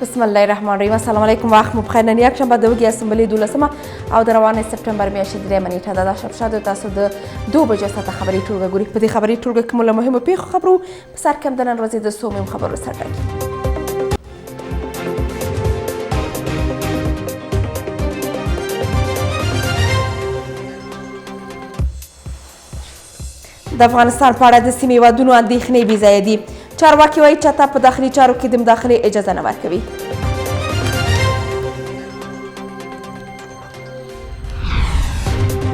بسم الله الرحمن الرحیم. السلام علیکم، وخت مو بخیر. نن یکشنبه د وږي اسمبلې 12مه او د روانې سپټمبر میاشتې 3مه نیټه ده. دا شب تاسو د 2 بجو ساعته خبري ټولګه ګوري. په دې خبري ټولګه کې مو له مهمو پیښو خبرو په سر کې هم د نن ورځې د څو مهم خبرو سر ټاکي. د افغانستان په اړه د سیمې هیوادونو اندېښنې بې ځایه دي. چارواکي وایي چاته په داخلي چارو کې د مداخلې اجازه نه ورکوي.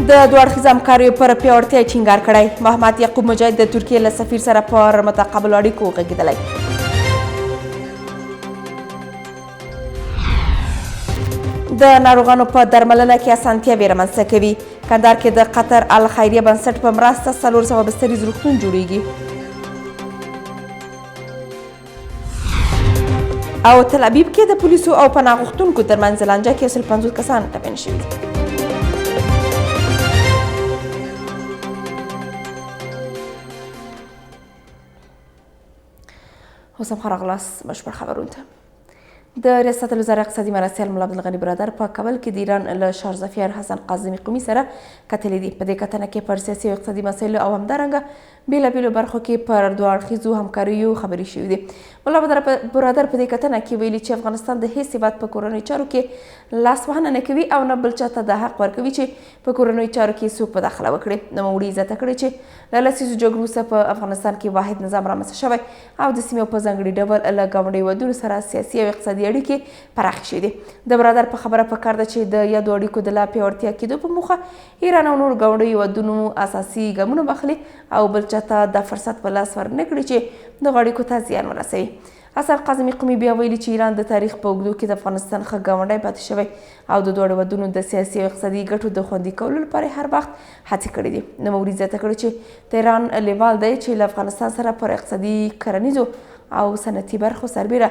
د دوه اړخیزه همکاریو پر پیاوړتیا یې ټینګار کړی. محمد یعقوب مجاهد د ترکیې له سفیر سره پر متقابلو اړیکو وغږېدلی. د ناروغانو په درملنه کې اسانتیاوې رامنځته کوي. کندهار کې د قطر الخیریه بنسټ په مرسته 400 بستریز روغتون جوړیږي. او تل ابیب کې د پولیسو او پناه غوښتونکو ترمنځ لانجه کې 150 کسان ټپیان شوي دي. اوس هم ښه راغلاست بشپړ خبرونو ته. د ریاست الوزرا اقتصادي مرستیال ملا عبدالغني برادر په کابل کې د ایران له شارزفیار حسن قاظمي قومي سره کتلې دي. په دې کتنه کې پر سیاسي او اقتصادي مسایلو او همدارنګه بیلابیلو برخو کې پر دوه اړخیزو همکاریو خبرې شوې دي. ملا برادر په دې کتنه کې ویلي چې افغانستان د هیڅ هیواد په کورنیو چارو کې لاسوهنه نه کوي او نه بل چاته د حق ورکوي چې په کورنیو چارو کې څوک مداخله وکړي. نوموړي اضافه کړې چې له لسیزو جګړو وروسته په افغانستان کې واحد نظام رامنځته شوی او د سیمې په ځانګړي ډول له ګاونډي هیوادونو سره سیاسي او اقتصادي اړیکې پراخې شوې دي. د برادر په خبره پکار ده چې د یادو اړیکو د لا پیاوړتیا کېدو په موخه ایران او نور ګاونډي هیوادونو اساسي ګامونه واخلي او بل چاته دا فرصت په لاس ورنه کړي چې دغو اړیکو ته زیان ورسوي. حسن قاظمي قومي بیا ویلي چې ایران د تاریخ په اوږدو کې د افغانستان ښه ګاونډی پاتې شوی او د دواړو هیوادونو د سیاسي او اقتصادي ګټو د خوندي کولو لپاره هر وخت هڅې کړې دي. نوموړي زیاته کړې چې تهران لیوال دی چې له افغانستان سره پر اقتصادي کرنیزو او صنعتي برخو سربیره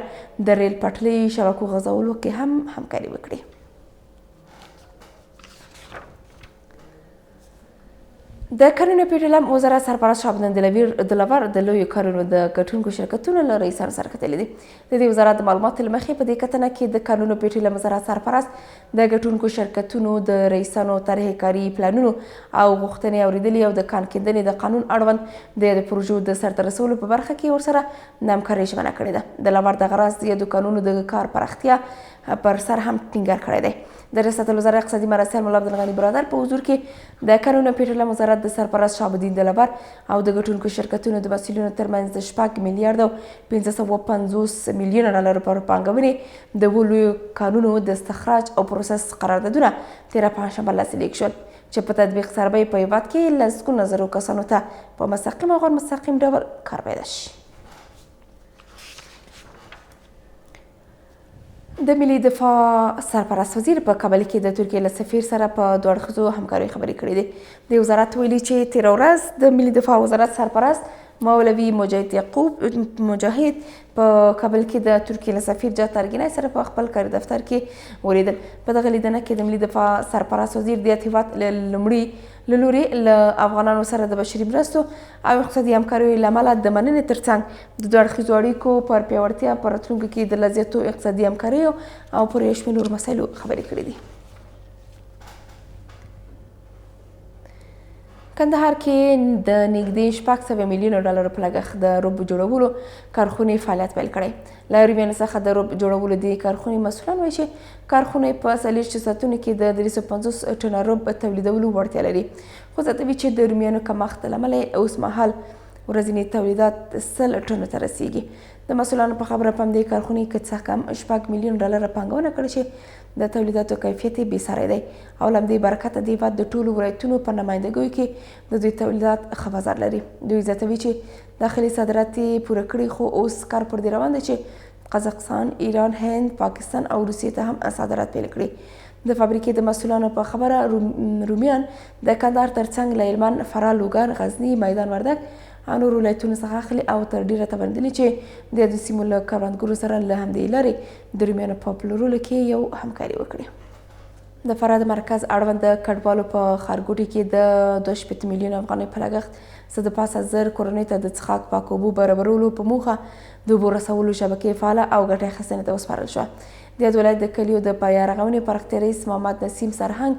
د ریل پټلۍ شبکو غځولو کې هم همکاري وکړي. د کرنې پیټرولیم وزارت سرپرست شهاب دلور د لویو کارونو د ګټونکو شرکتونو له رئیسانو سره کتلي دي. د دې وزارت د معلوماتو له مخې په دې کتنه کې د کانونو پیټرولیم وزارت سرپرست د ګټونکو شرکتونو د رئیسانو طرحې کاري پلانونو او غوښتنې اورېدلي او د کان کیندنې د قانون اړوند د پروژو د سرته رسولو په برخه کې ورسره د همکارۍ ژمنه کړې ده. دلور دغه راز د یادو کانونو د کار پراختیا پر سر هم ټینګار کړی دی. د ریاست الوزرا اقتصادي مرستیال ملا عبدالغني برادر په حضور کې د کانونو پیټرولیم وزارت د سرپرست شهاب الدین دلور او د ګټونکو شرکتونو د مسؤلینو ترمنځ د 6 میلیارډ او 550 میلیونه ډالرو پر پانګونې د لویو کانونو د استخراج او پروسس قراردادونه 13 پنجشنبه لاسلیک شول چې په تطبیق سره به په هیواد کې لسګونه زرو کسانو ته په مستقیم او غیر مستقیم ډول کار پیدا شي. د ملي دفاع سرپرست وزیر په کابل کې د ترکیې له سفیر سره په دوه اړخیزو همکاریو خبرې کړې دي. د وزارت ویلي چې تېره ورځ د ملي دفاع وزارت سرپرست مولوي مجاهد یعقوب مجاهد په کابل کې د ترکیې له سفیر جات ارګینای سره په خپل کاري دفتر کې ولیدل. په دغه لیدنه کې د ملي دفاع سرپرست وزیر د هیواد لومړي له لوري له افغانانو سره د بشري مرستو او اقتصادي همکاریو له امله د مننې ترڅنګ د دوه اړخیزو اړیکو پر پیاوړتیا په راتلونکي کې د لا زیاتو اقتصادي همکاریو او پر یو شمېر نور مسایلو خبرې کړې دي. کندهار کې د نږدې 600 میلیونو ډالرو په لګښت د روب جوړولو کارخونې فعالیت پیل کړی. له رومیانو څخه د روب جوړولو دې کارخونې مسؤلان وایي چې کارخونې په 40 ساعتونو کې د 350 ټنه روب تولیدولو وړتیا لري. خو زیاتوي چې د رومیانو کمښت له امله اوس مهال ورځني تولیدات 100 ټنو ته رسیږي. د مسؤلانو په خبره په همدې کارخونې کې څه کم 6 میلیون ډالره پانګونه کړې چې د تولیداتو کیفیت یې بېساری دی او له همدې برکته د هېواد د ټولو ولایتونو په نمایندګیو کې د دوی تولیدات ښه بازار لري. دوی زیاتوي چې داخلي صادرات یې پوره کړي خو اوس کار پر دې روان دی چې قزاقستان، ایران، هند، پاکستان او روسیې ته هم صادرات پیل کړي. د فابریکې د مسؤلانو په خبره رومیان د کندهار ترڅنګ له هلمند، فراه، لوګر، غزني، میدان وردګ او نورو ولایتونو څخه اخلي او تر ډیره تبندلي چې د دې سیمو له کروندګرو سره له همدې لارې د رومیانو په پلورلو کې یو همکاري وکړي. د فراه د مرکز اړوند د کډوالو په ښارګوټي کې د 2 میلیون افغانۍ په لګښت څه د پاسه 1000 کورنیو ته د څښاک پاکو اوبو برابرولو په موخه د اوبو رسولو شبکې فعاله او ګټه اخیستنې ته وسپارل شوه. د یاد ولایت د کلیو د پایه رغونې پراختیا رئیس محمد نسیم سرهنګ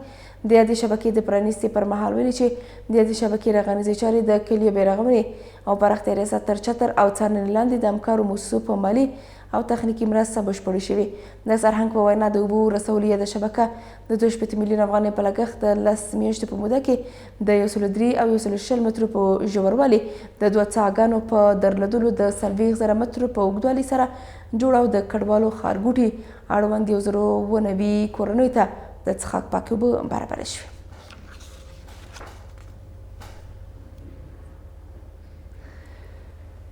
د یادې شبکې د پرانیستې پر مهال ویلي چې د یادې شبکې رغنیزې چارې د کلیو بې رغونې او پراختیا ریاست تر چتر او څارنې لاندې د همکارو مؤسسو په مالي او تخنیکي مرسته بشپړې شوې. د سرهنګ په وینا د اوبو رسولو یاده شبکه د 2 میلیون افغانۍ په لګښت د 10 میاشتو په موده کې د 103 او 120 مترو په ژوروالي د 2 څاګانو په درلودلو د 40,000 مترو په اوږدوالي سره جوړ او د کډوالو ښارګوټي اړوند 190 کورنیو ته د څښاک پاکې اوبه برابرې شوې.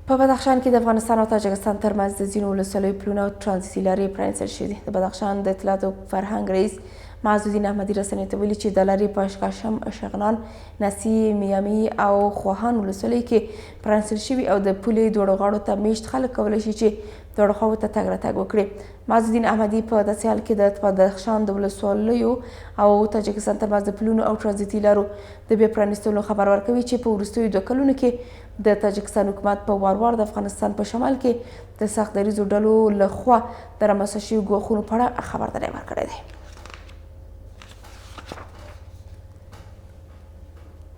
په بدخشان کې د افغانستان او تاجکستان ترمنځ د ځینو ولسوالیو پلونه او ترانزیتي لارې پرانیستل شوي دي. د بدخشان د اطلاعات او فرهنګ رئیس معزالدین احمدي رسنیو ته ویلي چې د لارې په اشکاشم، شغنان، نسی، میامي او خواهان ولسوالیو کې پرانیستل شوي او د پولې دواړو غاړو ته میشت خلک کولی شي چې دواړو خواوو ته تګ راتګ وکړي. معزالدین احمدي په داسې حال کې د بدخشان د ولسوالیو او تاجکستان ترمنځ د پلونو او ترانزیتي لارو د بیا پرانیستلو خبر ورکوي چې په وروستیو 2 کلونو کې د تاجکستان حکومت په وار د افغانستان په شمال کې د سخت دریځو ډلو لخوا د رامنځته شویو ګواښونو په اړه خبرداری ورکړی دی.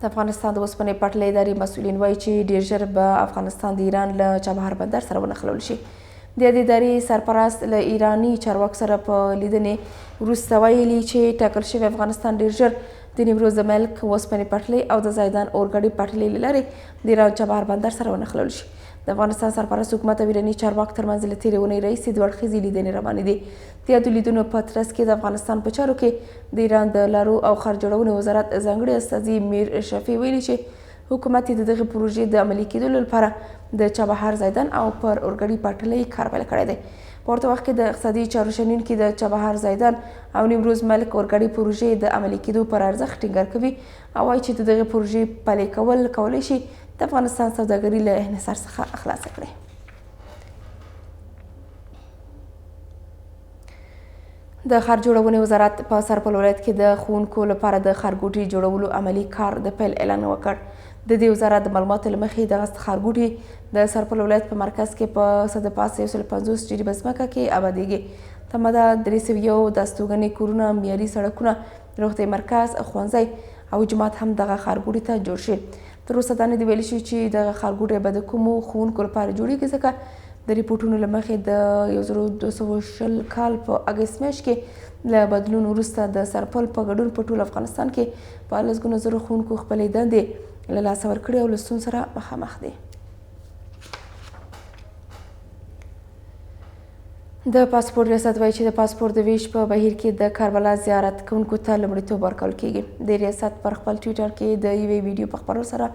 د افغانستان د اوسپنې پټلۍ ادارې مسؤلین وایي چې ډیر ژر به افغانستان د ایران له چابهار بندر سره ونښلول شي. د دې ادارې سرپرست له ایراني چارواکو سره په لیدنې وروسته ویلي چې ټاکل شوی افغانستان ډیر ژر د نیمروز د ملک اوسپنې پټلۍ او د زیدان اورګاډي پټلۍ له لارې د ایران چابهار بندر سره ونښلول شي. د افغانستان سرپرست حکومت او ایراني چارواکو ترمنځ له تېرې اونۍ راهیسې 2 اړخیزې لیدنې روانې دي. د یادو لیدنو په ترڅ کې د افغانستان په چارو کې د ایران د لارو او ښار جوړونې وزارت ځانګړي استازي میر شفیع ویلي چې حکومت د دغې پروژې د عملي کېدلو لپاره د چابهار، زیدان او پر اورګاډي پټلۍ کار پیل کړی دی. په ورته وخت کې د اقتصادي چارو شنونکي د چابهار، زیدان او نیمروز ملک اورګاډي پروژې د عملي کېدو پر ارزښت ټینګار کوي او وایي چې د دغې پروژې پلي کول کولی شي د افغانستان سوداګري له انحصار څخه خلاصه کړي. د ښار جوړونې وزارت په سرپل ولایت کې د ښوونکو لپاره د ښارګوټي جوړولو عملي کار د پیل اعلان وکړ. د دې وزارت د معلوماتو له مخې دغه ښارګوټي د سرپل ولایت په مرکز کې په 150 جریبه ځمکه کې آبادېږي. تمه ده 301 د استوګنې کورونه، معیاري سړکونه، روغتیايي مرکز، ښوونځی او جومات هم دغه ښارګوټي ته جوړ شي. تر اوسه دا نه دي ویلي شوي چې دغه ښارګوټی به د کومو ښوونکو لپاره جوړیږي ځکه د ریپورټونو له مخې د 1220 کال په اګست میاشت کې له بدلون وروسته د سرپل په ګډون په ټول افغانستان کې په 10 زره ښوونکو خپلې دندې له لاسه ورکړې او له ستونزو سره مخامخ دي. د پاسپورت ریاست وایي چې د پاسپورت د ویش په بهیر کې د کاربلا زیارت کوونکو ته لومړیتوب ورکول کیږي. د ریاست پر خپل ټویټر کې د یوې ویډیو په خپرولو سره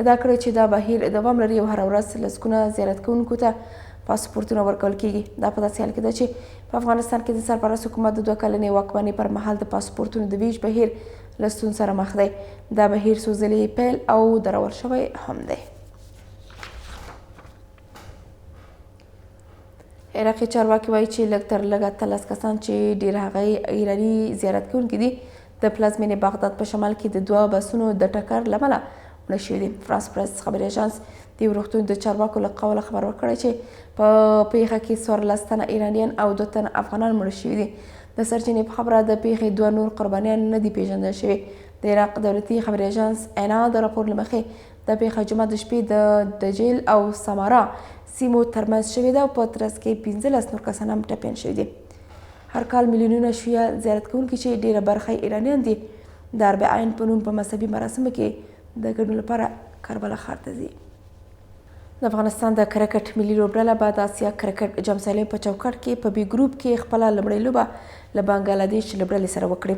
ادعا کړې چې دا بهیر دوام لري او هره ورځ لسګونه زیارت کوونکو ته پاسپورتونه ورکول کیږي. دا په داسې حال کې ده چې په افغانستان کې د سرپرست حکومت د 2 کلنې واکمنۍ پر مهال د پاسپورتونو د ویش بهیر له ستونزو سره مخ دی. دا بهیر څو ځلې پیل او درول شوی هم دی. عراقي چارواکي وایي چې لږ تر لږه 13 کسان چې ډېر هغه ایراني زیارت کوونکي دي د پلازمینې بغداد په شمال کې د 2 بسونو د ټکر له امله مړه شوي دي. فرانس پریس خبري اژانس د یو روغتون د چارواکو له قوله خبر ورکړی چې په پیښه کې 14 تنه ایرانیان او 2 تنه افغانان مړه شوي دي. د سرچینې په خبره د پیښې 2 نور قربانیان نه دي پیژندل شوي. د عراق دولتي خبري اژانس اینا د راپور له مخې د پیښه جمعه د شپې د دجیل او سمارا سیمو ترمنځ شوې ده او په ترڅ کې 15 نور کسان هم ټپیان شوي دي. هر کال میلیونونه شیعه زیارت کوونکي چې ډیره برخه ایرانیان دي د اربعین په نوم په مذهبي مراسمو کې د ګډون لپاره کربلا ښار ته ځي. د افغانستان د کرکټ ملي لوبډله به د اسیا کرکټ جام سیالۍ په چوکاټ کې په بي ګروپ کې خپله لومړۍ لوبه له بنګلادیش لوبډلې سره وکړي.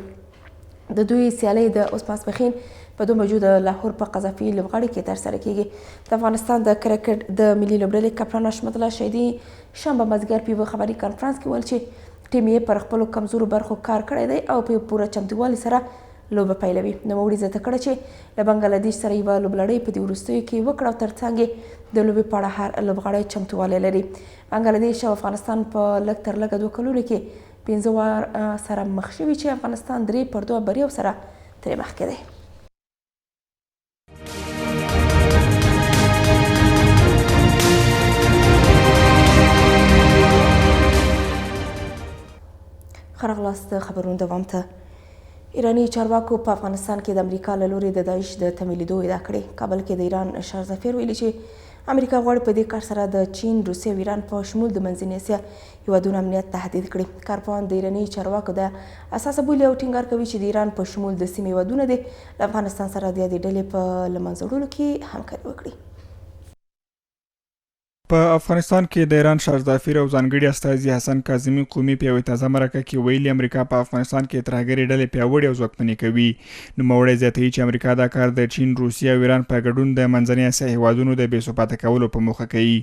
د دوی سیالۍ د اوس ماسپښین په 2 بجو د لاهور په قذافي لوبغالي کې ترسره کیږي. د افغانستان د کرکټ د ملي لوبډلې کپتان حشمت الله شهیدي شنبه مازدیګر په یوه خبري کنفرانس کې ویل چې ټیم یې پر خپلو کمزورو برخو کار کړی دی او په پوره چمتووالي سره لوبه پیلوي. نوموړي زیاته کړه چې له بنګلادیش سره یوه لوبلړۍ په دې وروستیو کې وکړه او ترڅنګ یې د لوبې په اړه هر لوبغاړی چمتووالی لري. بنګلادیش او افغانستان په لږ تر لږه 2 کلونو کې 15 وار سره مخ شوي چې افغانستان 3-2 بریاو سره ترې مخکې دی. ښه راغلاست. د خبرونو دوام ته. ایراني چارواکو په افغانستان کې د امریکا له لوري د داعش د تمویلېدو ادعا کړې. کابل کې د ایران شاه ظفیر ویلي چې امریکا غواړي په دې کار سره د چین، روسیې او ایران په شمول د منځنۍ اسیا هیوادونو امنیت تهدید کړي. کارپوهان د ایراني چارواکو د اساسه بولي او ټینګار کوي چې د ایران په شمول د سیمې هیوادونه د افغانستان سره د یادې ډلې په له منځه وړلو کې همکاري وکړي. په افغانستان کې د ایران شاه ظفیر او ځانګړي استازي حسن کاظمي قومي په یوه تازه مرکه کې ویلي امریکا په افغانستان کې ترهګرې ډلې پیاوړې او ځواکمنې کوي. نوموړی زیاتوي چې امریکا دا کار د چین، روسیې او ایران په ګډون د منځنۍ اسیا هیوادونو د بې ثباته کولو په موخه کوي.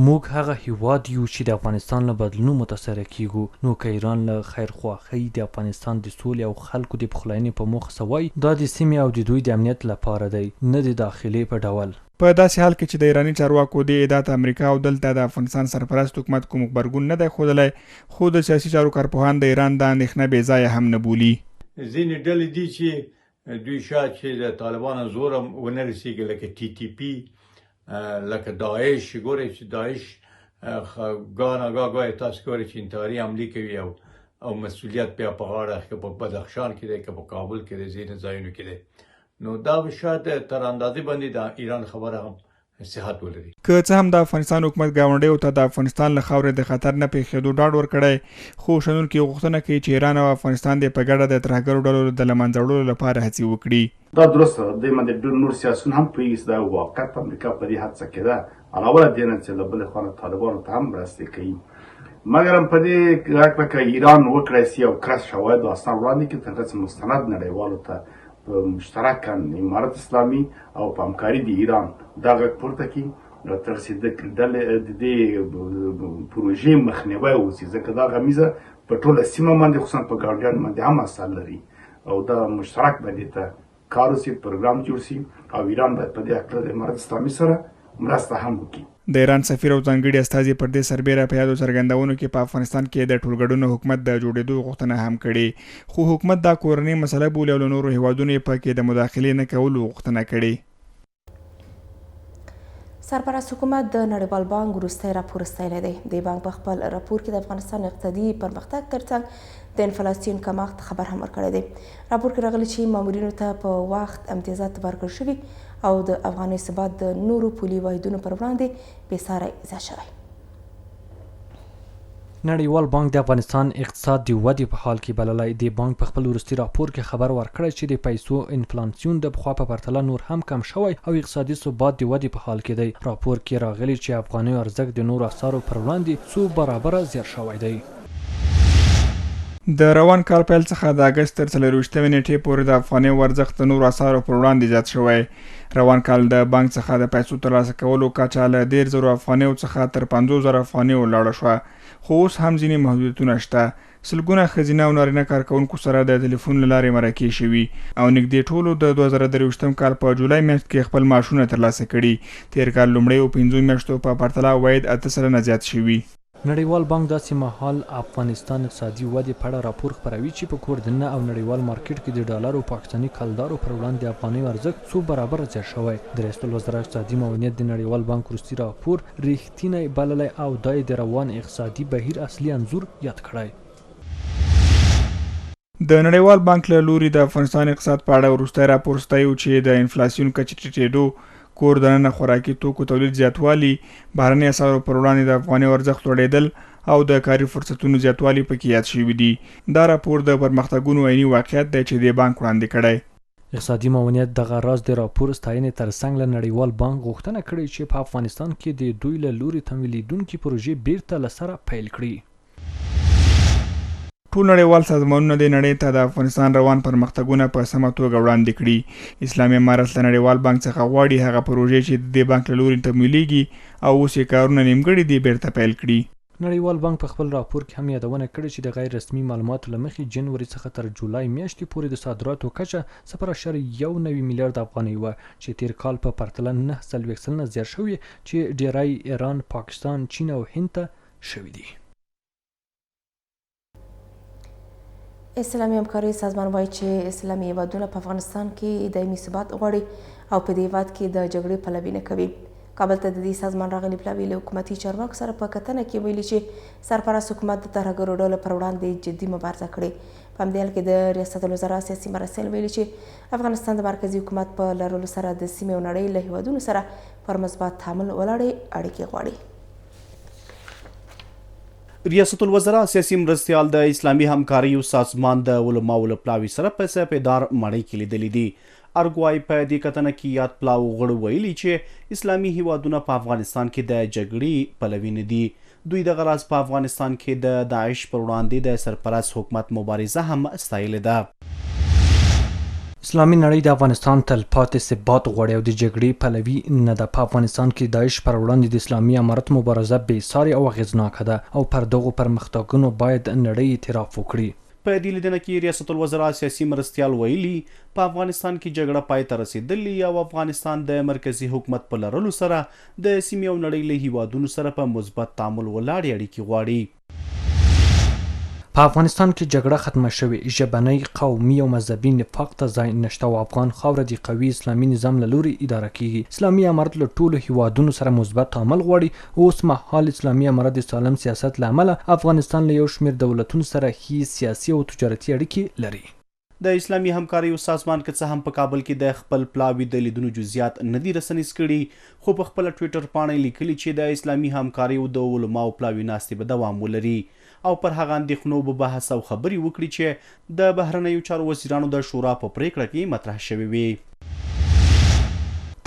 موږ هغه هیواد یو چې د افغانستان له بدلونو متاثره کیږو. نو که ایران له خیرخواهۍ د افغانستان د سولې او خلکو د پخلاینې په موخه څه وایي، دا د سیمې او د دوی د امنیت لپاره دی، نه د داخلي په ډول. په داسې حال کې چې د ایراني چارواکو د ادعا ته امریکا او دلته د افغانستان سرپرست حکومت کوم غبرګون نه دی ښودلی، خو د سیاسي چارو کارپوهان د ایران دا اندېښنه بې ځایه هم نه بولي. ځینې ډلې دي چې دوی شاید چې د طالبانو زور ونه رسېږي، لکه ټي ټي پي، لکه داعش. ګورئ چې داعش ګاه تاسو ګورئ چې انتحاري حملې کوي او مسؤلیت بیا په غاړه اخلي، په بدخشان کې دی، که په کابل کې دی، ځینې ځایونو کې دی. نو دا به شاید تر اندازې باندې د ایران خبره هم صحت ولري. که څه هم د افغانستان حکومت ګاونډیو ته د افغانستان له خاورې د خطر نه پېښېدو ډاډ ورکړی، خو شنونکي غوښتنه کوي چې ایران او افغانستان د په ګډه د ترهګرو ډلو د له منځه وړلو لپاره هڅې وکړي. دا درسته دی. د نور سیاسون هم پوهېږي چې دا واقعیت امریکا په دې هڅه کې ده، علاوه له دې نه چې له بلې خوا طالبانو ته هم مرستې کوي. مګر هم په دې هکله که ایران وکړی سي او کره شواهد او اسناد وړاندې کړي، تر هغه مستند نړیوالو ته مشترکاً امارت اسلامي او په همکاري د ایران دا غږ پورته کړي، تر څو د دې پروژې مخنیوی وشي، ځکه دا غمیزه په ټوله سیمه باندې خصوصا په ګاونډیانو باندې هم اثر لري او دا مشترک باندې ته کار وشي، پروګرام جوړ شي او ایران باید په دې هکله د امارت اسلامي سره مرسته هم وکړي. د ایران سفیر او ځانګړي استازي پر دې سربیره په یادو څرګندونو کې په افغانستان کې د ټولګډون حکومت د جوړېدو غوښتنه هم کړې، خو حکومت دا کورنۍ مسله بولي او له نورو هیوادونو یې په کې د مداخلې نه کولو غوښتنه کړې. سرپرست حکومت د نړیوال بانک وروستی راپور ستایلی دی. د بانک په خپل راپور کې د افغانستان اقتصادي پرمختګ ترڅنګ د انفلاسیون کمښت خبر هم ورکړی دی. راپور کې راغلی چې مامورینو ته په وخت امتیازات ورکړل شوي او د افغاني ثبات د نورو پولي واحدونو پر وړاندې بېساری ایزه شوی. نړیوال بانک د افغانستان اقتصاد د ودې په حال کې بللی. د بانک په خپل وروستي راپور کې خبر ورکړی چې د پیسو انفلاسیون د پخوا په پرتله نور هم کم شوی او اقتصادي ثبات د ودې په حال کې دی. راپور کې راغلی چې افغاني ارزښت د نورو اسعارو پر وړاندې څو برابره زیات شوی دی. د روان کال پیل څخه د اګست تر 24 نیټې پورې د افغاني ارزښت د نورو اسعارو پر وړاندې زیات شوی. روان کال د بانک څخه د پیسو ترلاسه کولو کچه له 10,000 افغانیو څخه تر 50,000 افغانیو لاړه شوه، خو اوس هم ځینې محدودیتونه شته. سلګونه ښځینه او نارینه کارکوونکو سره د ټلیفون له لارې مرکې شوي او نږدې ټولو د 2023 کال په جولای میاشت کې خپل معاشونه ترلاسه کړي. تیر کال لومړیو 5 میاشتو په پرتله عواید 8 سلنه زیات شوي. نړیوال بانک داسې مهال افغانستان اقتصادي ودې په اړه راپور خپروي چې په کور دننه او نړیوال مارکیټ کې د ډالرو پاکستاني کلدارو پر وړاندې د افغاني ارزښت څو برابره زیات شوی. د رئیس الوزرا اقتصادي معاونیت د نړیوال بانک وروستي راپور ریښتینی بللی او دا یې د روان اقتصادي بهیر اصلي انځور یاد کړی. د نړیوال بانک له لوري د افغانستان اقتصاد په اړه وروستی راپور ستایو چې د انفلاسیون کچې ټیټېدو، کور دننه خوراکي توکو تولید زیاتوالی، بهرني اسعارو پر وړاندې د افغاني ارزښت لوړېدل او د کاري فرصتونو زیاتوالی پکې یاد شوي دي. دا راپور د پرمختګونو عیني واقعیت دی چې د بانک وړاندې کړی. اقتصادي معاونیت دغه راز د راپور ستاینې ترڅنګ له نړیوال بانک غوښتنه کړې چې په افغانستان کې د دوی له لوري تمویلېدونکي پروژې بیرته له سره پیل کړي. ټول نړیوال سازمانونه د نړۍ ته د افغانستان روان پرمختګونه په سمه توګه وړاندې کړي. اسلامي امارت له نړیوال بانک څخه غواړي هغه پروژې چې د بانک له لوري تمویلېږي او اوس یې کارونه نیمګړي دي بیرته پیل کړي. نړیوال بانک په خپل راپور کې هم یادونه کړې چې د غیر رسمي معلوماتو له مخې جنوري څخه تر جولای میاشتې پورې د صادراتو کچه 0.19 میلیارډ افغانۍ وه چې تیر کال په پرتله 9 سلنه زیات شوې چې ډیری ایران، پاکستان، چین او هند ته شوي دي. اسلامي همکاري سازمان وایي چې اسلامي هیوادونه په افغانستان کې دایمي ثبات غواړي او په دې هیواد کې د جګړې پلوي نه کوي. کابل ته د دې سازمان راغلي پلاوي له حکومتي چارواکو سره په کتنه کې ویلي چې سرپرست حکومت د ترهګرو ډلو پر وړاندې جدي مبارزه کړې. په همدې حال کې د ریاست الوزرا سیاسي مراسل ویلي چې افغانستان د مرکزي حکومت په لرلو سره د سیمې او نړۍ له هیوادونو سره پر مثبت تعامل ولاړې اړیکې غواړي. ریاست الوزرا سیاسي مرستیال د اسلامي همکاریو سازمان د علماو له پلاوي سره په سپیدار مړی کې لیدلي دي. ارګوای په دې کتنه کې یاد پلاو غړو ویلي چې اسلامي هیوادونه په افغانستان کې د جګړې پلوي نه دي. دوی د غراز په افغانستان کې د داعش پر وړاندې د سرپرست حکومت مبارزه هم ستایلې ده. اسلامي نړۍ د افغانستان تلپاتې ثبات غواړي او د جګړې پلوي نه ده. په افغانستان کې داعش پر وړاندې د اسلامي امارت مبارزه بېسارې او اغېزناکه ده او پر دغو پرمختګونو باید نړۍ اعتراف وکړي. په دې لیدنه کې ریاست الوزرا سیاسي مرستیال ویلي په افغانستان کې جګړه پای ته رسېدلې او افغانستان د مرکزي حکومت په لرلو سره د سیمې او نړۍ له هیوادونو سره په مثبت تعامل ولاړې اړیکې غواړي. په افغانستان کې جګړه ختمه شوې، ژبنی، قومي او مذهبي نفاق ته ځای نشته او افغان خاوره د قوي اسلامي نظام له لوري اداره کیږي. اسلامي امارت له ټولو هیوادونو سره مثبت تعامل غواړي. اوس مهال اسلامي امارت د سالم سیاست له امله افغانستان له یو شمېر دولتونو سره ښې سیاسي او تجارتي اړیکې لري. د اسلامي همکاریو سازمان که څه هم په کابل کې د خپل پلاوي د لیدونو جزئیات نه دي رسنیز کړي، خو په خپله ټویټر پاڼه لیکلي چې د اسلامي همکاریو د علماو پلاوي ناستې به دوام ولري او پر هغه اندېښنو به بحث او خبرې وکړي چې د بهرنیو چارو وزیرانو د شورا په پریکړه کې مطرح شوې وي.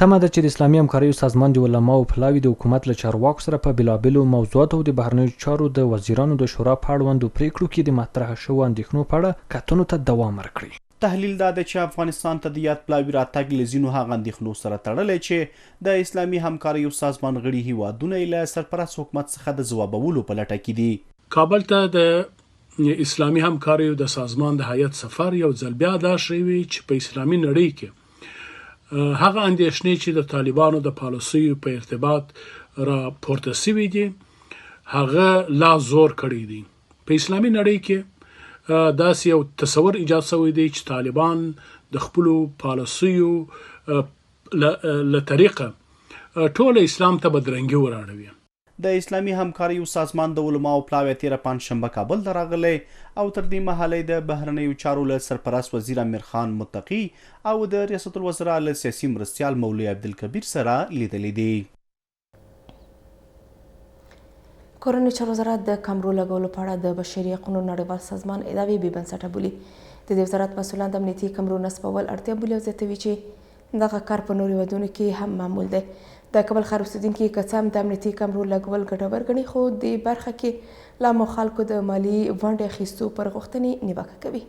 تمه ده چې د اسلامي همکاریو سازمان د علماو پلاوي د حکومت له چارواکو سره په بېلابېلو موضوعاتو او د بهرنیو چارو د وزیرانو د شورا په اړوندو پریکړو کې د مطرح شوو اندېښنو په اړه کتنو ته دوام ورکړي. تحلیل دا ده چې افغانستان ته د یاد پلاوي راتګ له ځینو هغه اندېښنو سره تړلی چې د اسلامي همکاریو سازمان غړي هیوادونه یې له سرپرست حکومت څخه د ځوابولو په لټه کې دي. کابل ته د اسلامي همکاریو د سازمان د هیئت سفر یو ځل بیا دا شوی چې په اسلامي نړۍ کې هغه اندېښنې چې د طالبانو د پالیسیو په ارتباط را پورته سوي دي هغه لا زور کړی دي. په اسلامي نړۍ کې داسې یو تصور ایجاد شوی دی چې طالبان د خپلو پالیسیو له طریقه ټول اسلام ته بدرنګي وراړوي. د اسلامي همکاریو سازمان د علماو پلاوی تیره پنجشنبه کابل ته راغلی او تر دې مهاله د بهرنیو چارو له سرپرست وزیر امیر خان متقي او د ریاست الوزرا له سیاسي مرستیال مولوي عبدالکبیر سره لیدلي دي. کورنۍ چارو وزارت د کمرو لګولو په اړه د بشري حقونو نړیوال سازمان ادعاوې بې بنسټه بولي. د دې وزارت مسؤلان د امنیتي کمرو نصبول اړتیا بولي او زیاتوي چې دغه کار په نورو هیوادونو کې هم معمول دی. د کابل ښار اوسیدونکي که څه هم د امنیتي کمرو لګول ګټور ګڼي، خو دې برخه کې لا مو خلکو د مالي ونډې اخیستو پر غوښتنې نیوکه کوي.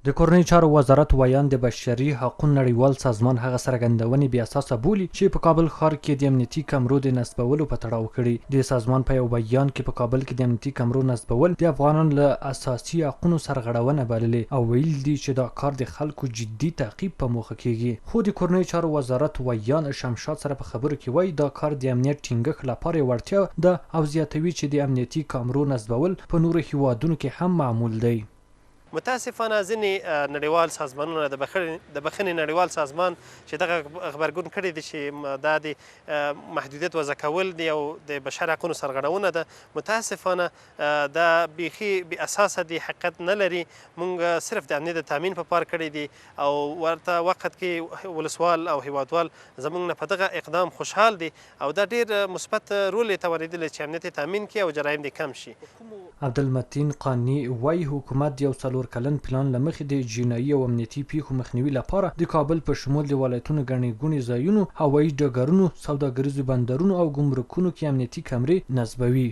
د کورنۍ چارو وزارت ویان د بشري حقوقو نړیوال سازمان هغه څرګندونې بې اساسه بولي چې په کابل ښار کې د امنیتي کمرو د نصبولو په تړاو کړي. د سازمان په یو بیان کې په کابل کې د امنیتي کمرو نصبول د افغانانو له اساسي حقونو سرغړونه بللې او ویل دي چې دا کار د خلکو جدي تعقیب په موخه کیږي. خو د کورنۍ چارو وزارت ویان شمشاد سره په خبرو کې وایي دا کار د امنیت ټینګښت لپاره وړتیا ده او زیاتوي چې د امنیتي کمرو نصبول په نورو هیوادونو کې هم معمول دی. متاسفانه ځینې نړیوال سازمانونه د بخښنې نړیوال سازمان چې دغه غبرګون کړی دی چې دا د محدودیت وضع کول دی او د بشر حقونو سرغړونه ده، متاسفانه دا بیخي بې اساسه دی، حقیقت نه لري. موږ صرف د امنیت د تامین په پار کړی دی او ورته وخت کې ولسوال او هیوادوال زموږ نه په دغه اقدام خوشحال دي او دا ډېر مثبت رول یې توانېدلی چې امنیت یې تامین کړي او جرایم دې کم شي. عبدالمتین قانی وایي حکومت یو څلور کلن پلان له مخې د جنایي او امنیتي پیښو مخنیوي لپاره د کابل په شمول د ولایتونو ګڼې ګوڼې ځایونو، هوایي ډګرونو، سوداګریزو بندرونو او ګمرکونو کې امنیتي کمرې نصبوي.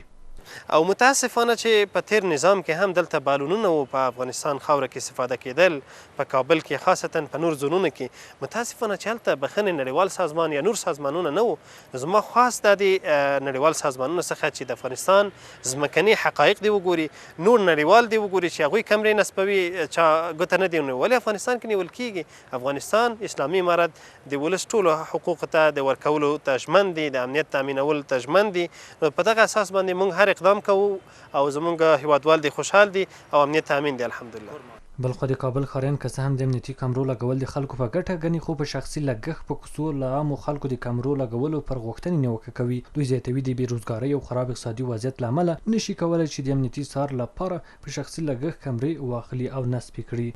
او متاسفانه چې په تیر نظام کې هم دلته بالونونه و په افغانستان خاوره کې استفاده کېدل، په کابل کې خاصتا په نور زونونو کې متاسفانه چې هلته بخښنې نړیوال سازمان یا نور سازمانونه نه وو. زما خواست دا د نړیوال سازمانونو څخه چې د افغانستان ځمکني حقایق دی وګوري، نور نړیوال دی وګوري چې هغوی کمرې نصبوي، چا ګوته نه دی ونیول. ولې افغانستان کې نیول کېږي؟ افغانستان اسلامي امارت د ولس ټولو حقوقو ته د ورکولو ته ژمن دی، د امنیت تامینولو ته ژمن دی. نو په دغه اساس باندې موږ هر دوامدار اقدام کوو او زمونږ هیوادوال دي خوشحال دي او امنیت تامین دی الحمدلله. بلخو د کابل ښاریان که څه هم د امنیتي کمرو لګول د خلکو په ګټه ګڼي خو په شخصي لګښت په کوڅو له عامو خلکو د کمرو لګولو پر غوښتنې نیوکه کوي. دوی زیاتوي د بېروزګارۍ او خراب اقتصادي وضعیت له امله نشي کولی چې د امنیتي څار لپاره په شخصي لګښت کمرې واخلي او نصب یې کړي.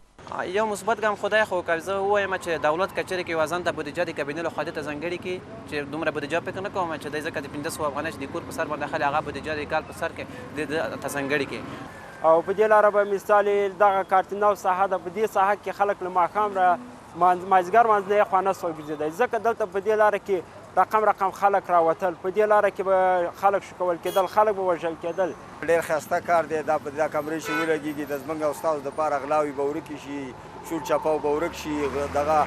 یو مثبت ګام خدای خو که زه ووایم چې دولت کچېرې کې وزن ته بودیجه د کابینې لخوا دې ته ځانګړې کړي چې دومره بودیجه فکر نه کوم چې دی ځکه د 1500 افغانۍ چې د کور په سر باندې اخلي هغه بودیجه د کال په سر کې دې ته ځانګړې کړي. او په دې لاره به مثال دغه کارتناو ساحه ده، په دې ساحه کې خلک له ماښام را مازدیګر منځ خوا نه سوی ګرځېدی ځکه دلته په دې لاره کې رقم خلک راوتل، په دې لاره کې به خلک شکول کېدل، خلک به وژل کېدل. ډېر ښایسته کار دی دا، په دا کمرې چې ولګېږي د زموږ او ستاسو دپاره غلاوې به ورکې شي، شور چپاو به ورک شي، دغه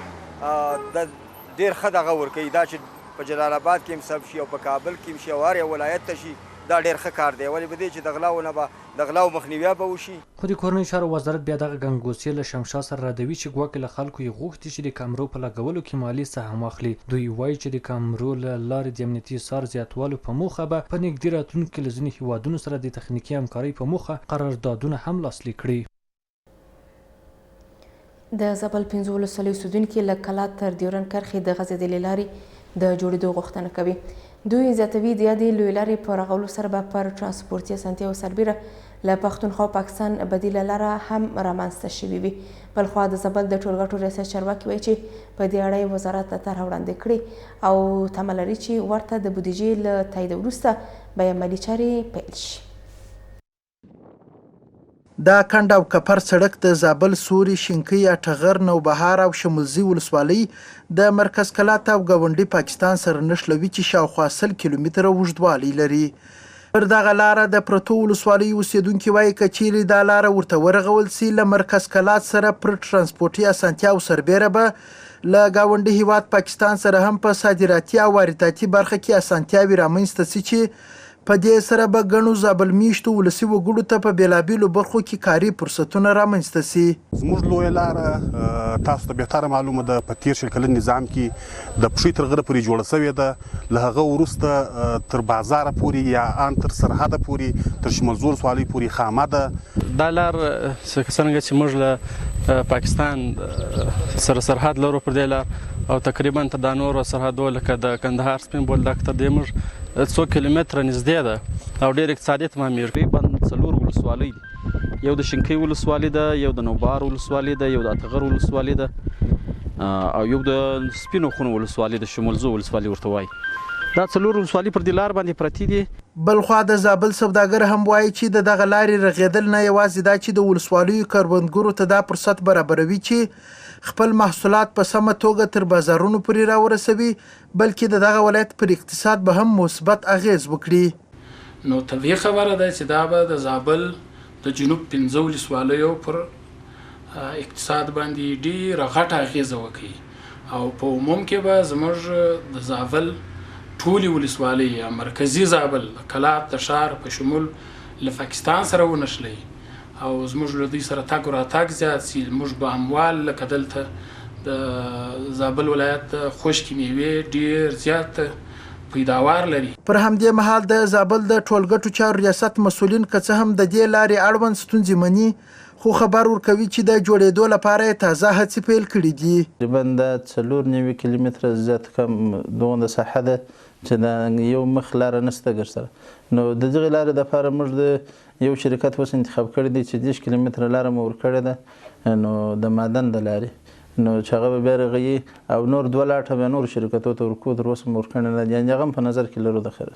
ډېر ښه دغه ورکوي دا چې په جلال آباد کې هم ثبت شي او په کابل کې هم شي او هر یو ولایت ته شي. دا ډېر ښه کار دی ولې په دې چې د غلاو نه به د غلاو مخنیوی به وشي. خو د کورنیو چارو وزارت بیا دغه ګنګوسې له شمشا سره ردوي چې ګواکې له خلکو یې غوښتي چې د کمرو په لګولو کې مالي سهم واخلي. دوی وایي چې د کمرو له لارې د امنیتي څار زیاتوالو په موخه به په نږدې راتلونکي کې له ځینو هیوادونو سره د تخنیکي همکارۍ په موخه قراردادونه هم لاسلیک کړي. د زابل 15 ولسوالیو اوسېدونکي له کلا تر ډیورنډ کرښې د غځېدلې لارې د جوړېدو غوښتنه کوي. دوی زیاتوي د یادې لویې لارې په رغولو سره به پر ترانسپورتي اسانتیاوو سربیره له پښتونخوا او پاکستان بدیله لاره هم رامنځته شوې وي. بلخوا د زابل د ټولګټو ریاست چارواکي وایي چې په دې اړه وزارت ته طرحه وړاندې کړې او تمه لري چې ورته د بودیجې له تایید وروسته به عملي چارې پیل شي. دا کند او کپر سړک د زابل سوري شینکۍ اټغر نوبهار او شمولزي ولسوالۍ د مرکز کلات او ګاونډي پاکستان سره نښلوي چې شاوخوا 100 کیلومتره اوږدوالی لري. پر دغه لاره د پرتو ولسوالیو اوسېدونکي وایي که چیرې دا لاره ورته ورغول سي له مرکز کلات سره پر ترانسپورتي اسانتیاو سربیره به له ګاونډي هیواد پاکستان سره هم په صادراتي او وارداتي برخه کې اسانتیاوې رامنځته سي چې په دې سره به ګڼو زابل میشتو ولسي وګړو ته په بېلابېلو برخو کې کاري فرصتونه رامنځته سي. زموږ لویه لاره تاسو ته بهتره معلومه ده په تیر شل کلن نظام کې د پښې تر غره پورې جوړه سوې ده، له هغه وروسته تر بازاره پورې یا ان تر سرحده پورې تر شمولزو ولسوالۍ پورې خامه ده. دا لار څنګه چې موږ له پاکستان سره سرحد لرو پر دې لار او تقریبا تر دا نورو سرحدو لکه د کندهار سپین بولدک ته د موږ 100 کیلومتره نږدې ده او ډېر اقتصادي تمامېږي. تقریبا 4 ولسوالۍ دي، یو د شینکۍ ولسوالۍ ده، یو د نوبهار ولسوالۍ ده، یو د اټغر ولسوالۍ ده او یو د سپینو خونو ولسوالۍ د شمولزو ولسوالۍ ورته وایي. دا 4 ولسوالۍ پر دې لار باندې پرتې دي. بلخوا د زابل سوداګر هم وایي چې د دغه لارې رغېدل نه یوازې دا چې د ولسوالیو کروندګرو ته دا فرصت برابروي چې خپل محصولات په سمه توګه تر بازارونو پورې راورسوي، بلکې د دغه ولایت پر اقتصاد به هم مثبت اغیز وکړي. نو طبیعي خبره ده چې دا به د زابل د جنوب 15 ولسوالیو پر اقتصاد باندې ډېره غټه اغیزه وکړي او په عموم کې به زموږ د زابل ټولې ولسوالۍ یا مرکزي زابل کلات د ښار په شمول له پاکستان سره ونښلي او زموږ له دوی سره تګ راتګ زیات سي. موږ به اموال لکه دلته د زابل ولایت خشکې میوې ډېر زیات پیداوار لري. پر همدې مهال د زابل د ټولګټو چارو ریاست مسؤلین که څه هم د دې لارې اړوند ستونزې مني خو خبر ورکوي چې د جوړېدو لپاره یې تازه هڅې پیل کړي دي. تقریبا د 4 کیلومتره زیات کم دومره ساحه ده چې د یو مخ لاره نشته ګر سره. نو د دغې لارې دپاره موږ د یو شرکت اوس انتخاب کړی دی چې 10 کیلومتره لاره مو ورکړې ده نو د معدن د لارې نو چې هغه به بیا رغوي او نور 2 لاټه بیا نور شرکتو ته ورکو تر اوسه مو ورکړی نه دي، یعنې هغه هم په نظر کې لرو. د خیر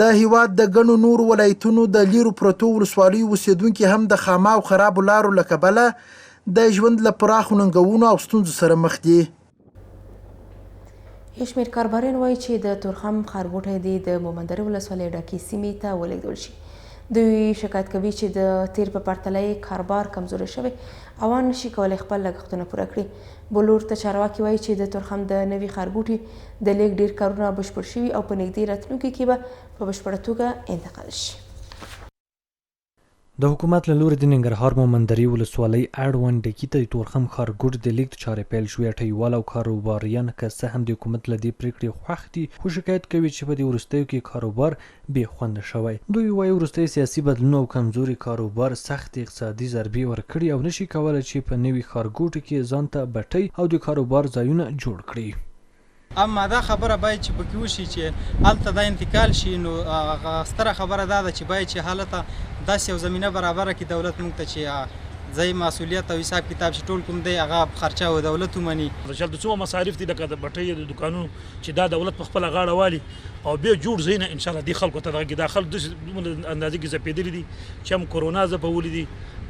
د هیواد د ګڼو نورو ولایتونو د لیرو پرتو ولسوالیو اوسېدونکي هم د خامه او خرابو لارو له کبله د ژوند له پراخو ننګونو او ستونزو سره مخ دي. یو شمېر کارباران وایي چې د تورخم ښارګوټی دې د مومندرې ولسوالۍ ډکې سیمې ته ولېږدول شي. دوی شکایت کوي چې د تیر په پرتله یې کاروبار کمزوری شوی او نشي کولی خپل لګښتونه پوره کړي. بلور ته چارواکي وایي چې د تورخم د نوي ښارګوټي د لیږد ډېر کارونه بشپړ شوي او په نږدې راتلونکي کې به په بشپړه توګه انتقال شي. د حکومت له لوري د ننګرهار مومندري ولسوالۍ اړوند ډکي ته د تورخم ښارګوټ د لیږد چارې پیل شوې. ټیوال او کاروباریان که څه هم د حکومت له دې پرېکړې خوښ دي، خو شکایت کوي چې په دې وروستیو کې کاروبار بې خونده شوی. دوی وایي وروستی سیاسي بدلونونه او کمزوري کاروبار سخت اقتصادي ضربې ورکړي او نشي کولی چې په نوي ښارګوټو کې ځان ته بټۍ او د کاروبار ځایونه جوړ کړي. اما دا خبره باید چې پکې وشي چې هلته دا انتقال شي، نو ستره خبره دا ده چې باید چې هلته داسې یو زمینه برابره کړي دولت موږ ته چې ځای مسؤلیت او حساب کتاب چې ټول کوم دی هغه خرچه او دولت ومني. د څومره مصارف دي لکه د بټۍ د دوکانونو چې دا دولت په خپله غاړه والي او بیا جوړ ځایونه انشاءالله دې خلکو ته دغه دا خلک داسې اندازې کې ځپېدلي دي چې هم کرونا ځپولي دي،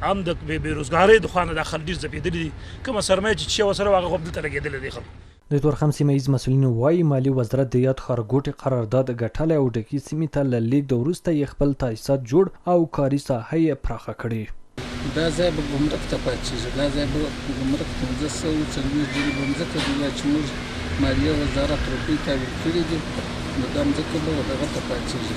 هم د بېروزګارۍ د خوا نه دا خلک ډېر ځپېدلي دي. کومه سرمایه چې شی ورسره وه هغه خو دلته لګېدلې دی خلکو. د تورخم سیمه ییز مسؤلینو وایي مالی وزارت د یاد ښارګوټي قرارداد ګټلی او ډکي سیمې ته له لیږد وروسته یې خپل تاسیسات جوړ او کاري ساحه یې پراخه کړې. دا ځای به ګمرک ته پاتې کېږي، دا ځای به ګمرک 1540 ډېرې به مځکه دي چې موږ مالیه وزارت روپۍ تحویل کړي دي، نو دا مځکه به دغه ته پاتې کېږي،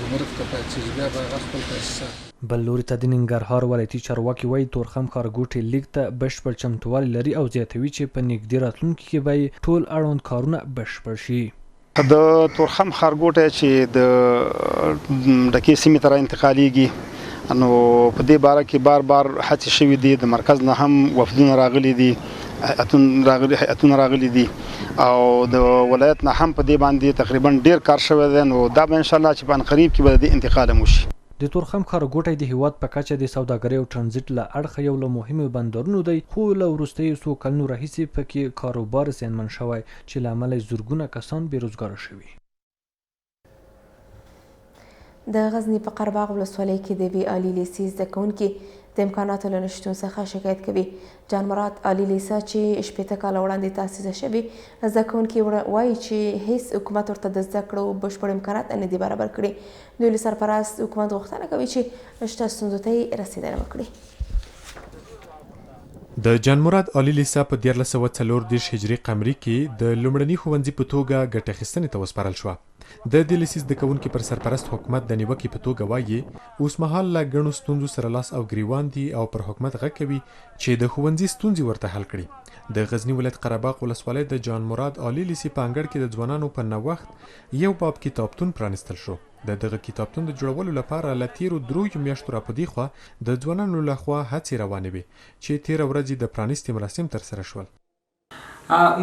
ګمرک ته پاتې کېږي، بیا به هغه خپل تاسیسات. بل لوري ته د ننګرهار ولایتي چارواکي وایي تورخم ښارګوټي لیږد ته بشپړ چمتووالی لري او زیاتوي چې په نږدې راتلونکي کې به ټول اړوند کارونه بشپړ شي. د تورخم ښارګوټی چې د ډکې سیمې ته را انتقالېږي، نو په دې باره کې بار بار هڅې شوي دي، د مرکز نه هم وفدونه راغلي دي، هیئتونه راغلي دي او د ولایت نه هم په دې باندې تقریبا ډېر کار شوی دی. نو دا به انشاءالله چې په عنقریب کې به د دې انتقال هم وشي. د تورخم ښارګوټی د هیواد په کچه د سوداګرۍ او ټرانزیټ له اړخه یو له مهمو بندرونو دی، خو له وروستیو څو کلونو راهیسې پکې کاروبار زیانمن شوی چې له امله زرګونه کسان بېروزګاره شوي. د غزني په قرهباغ ولسوالۍ کې د یوې عالي لیسې زده کوونکي د امکاناتو له نشتون څخه شکایت کوي. جان مراد عالي لیسه چې 80 کاله وړاندې تاسیسه شوې، زده کوونکي وایي چې هیڅ حکومت ورته د زده کړو بشپړ امکانات نه دي برابر کړي. دوی له سرپرست حکومت غوښتنه کوي چې شته ستونزو ته یې رسیدنه وکړي. د جان مراد عالي لیسه په 1440 هجري قمري کې د لومړني ښوونځي په توګه ګټه اخیستنې ته وسپارل شوه. د دې لیسې زده کوونکي پر سرپرست حکومت د نیوکې په توګه وایي اوسمهال له ګڼو ستونزو سره لاس او ګریوان دي او پر حکومت غږ کوي چې د ښوونځي ستونزې ورته حل کړي. د غزني ولایت قرهباغ ولسوالۍ د جان مراد عالي لیسې په انګړ کې د ځوانانو په نوښت یو باب کتابتون پرانیستل شو. د دغه کتابتون د جوړولو لپاره له تیرو 3 میاشتو راپدې خوا د ځوانانو لخوا هڅې روانې وې چې تیره ورځ د پرانیستې مراسم ترسره شول.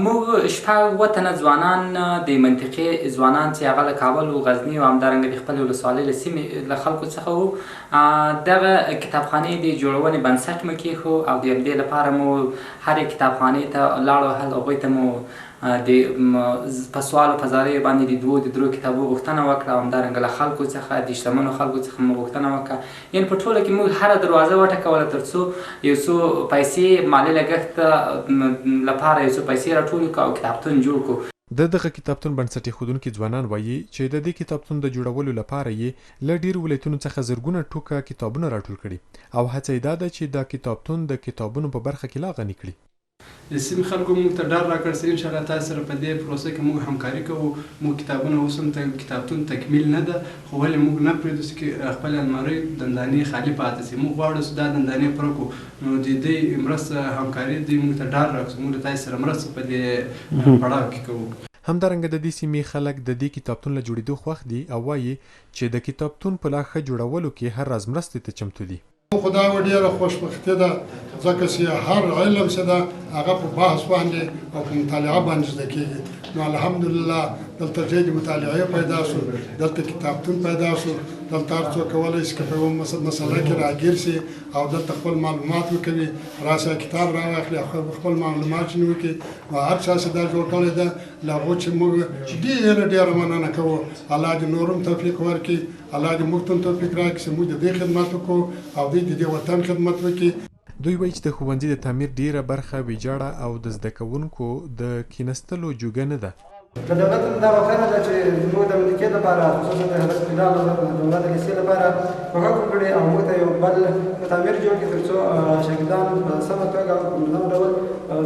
موږ شپږ وطنه ځوانان د منطقې ځوانان چې هغه له کابل او غزني او همدارنګه د خپلې ولسوالۍ له سیمې له خلکو څخه وو. دغه کتابخانې د جوړونې بنسټ مو کېښو او د همدې لپاره مو هرې کتابخانې ته لاړو، هغوی ته مو په سوال او پزاریو باندې د 2-3 کتابو غوښتنه وکړه او همدارنګه له خلکو څخه د شتمنو خلکو څخه مو غوښتنه وکړه. یعنې په ټوله کې موږ هره دروازه وټکوله تر څو یو څو پیسې مالي لګښت لپاره یو څو پیسې راټولې کړو او کتابتون جوړ کړو. د دغه کتابتون بنسټ ایښودونکي ځوانان وایي چې د دې کتابتون د جوړولو لپاره یې له ډېرو ولایتونو څخه زرګونه ټوکه کتابونه راټول کړي او هڅه یې دا ده چې دا کتابتون د کتابونو په برخه کې لا غني کړي. د سیمې خلکو موږ ته ډاډ راکړ چې انشاءالله تاسو سره په دې پروسه کې موږ همکاري کوو. موږ کتابونه اوس هم کتابتون تکمیل نه ده، خو ولې موږ نه پرېږدو چې خپل المارۍ دندانې خالي پاتې شي. موږ غواړو چې دا دندانې پوره کړو، نو د دې مرسته همکاري دوی موږ ته ډاډ راکړي. موږ له تاسو سره مرسته په دې پړاو کې کوو. همدارنګه د دې سیمې خلک د دې کتابتون له جوړېدو خوښ دي او وایي چې د کتابتون په لا ښه جوړولو کې هر راز مرستې ته چمتو دي. خدای و ډیره خوشبختي ده ځکه چې هر علم چې ده هغه په بحث باندې او په مطالعه باندې زده کېږي. نو الحمدلله دلته ځای د مطالعې پیدا شو، دلته کتابتون پیدا شو، دلته هر څوک کولی شي که په یوه مسله کې راګیر شي او دلته خپل معلومات وکوي، راسه کتاب راواخلي خپل معلومات شنو وکړي. نو هر چا چې دا جوړ کړی ده له هغو چې موږ ډېره مننه کوو. الله دې نور هم توفیق ورکړي، الله دې موږ ته هم توفیق راکړي چې موږ د دې خدمت وکړو او دوی د دې وطن خدمت وکړي. دوی وایي چې د ښوونځي د تعمیر ډیره برخه ویجاړه او د زده کوونکو د کیناستلو جوګه نه ده. د دولت دا غوښتنه ده چې زموږ د مملکت لپاره خصوصا د حضرت بلال دولت د لیسې لپاره کوښښ وکړي او موږ ته یو بل تعمیر جوړ کړي تر څو شاګردان په سمه توګه او په منظم ډول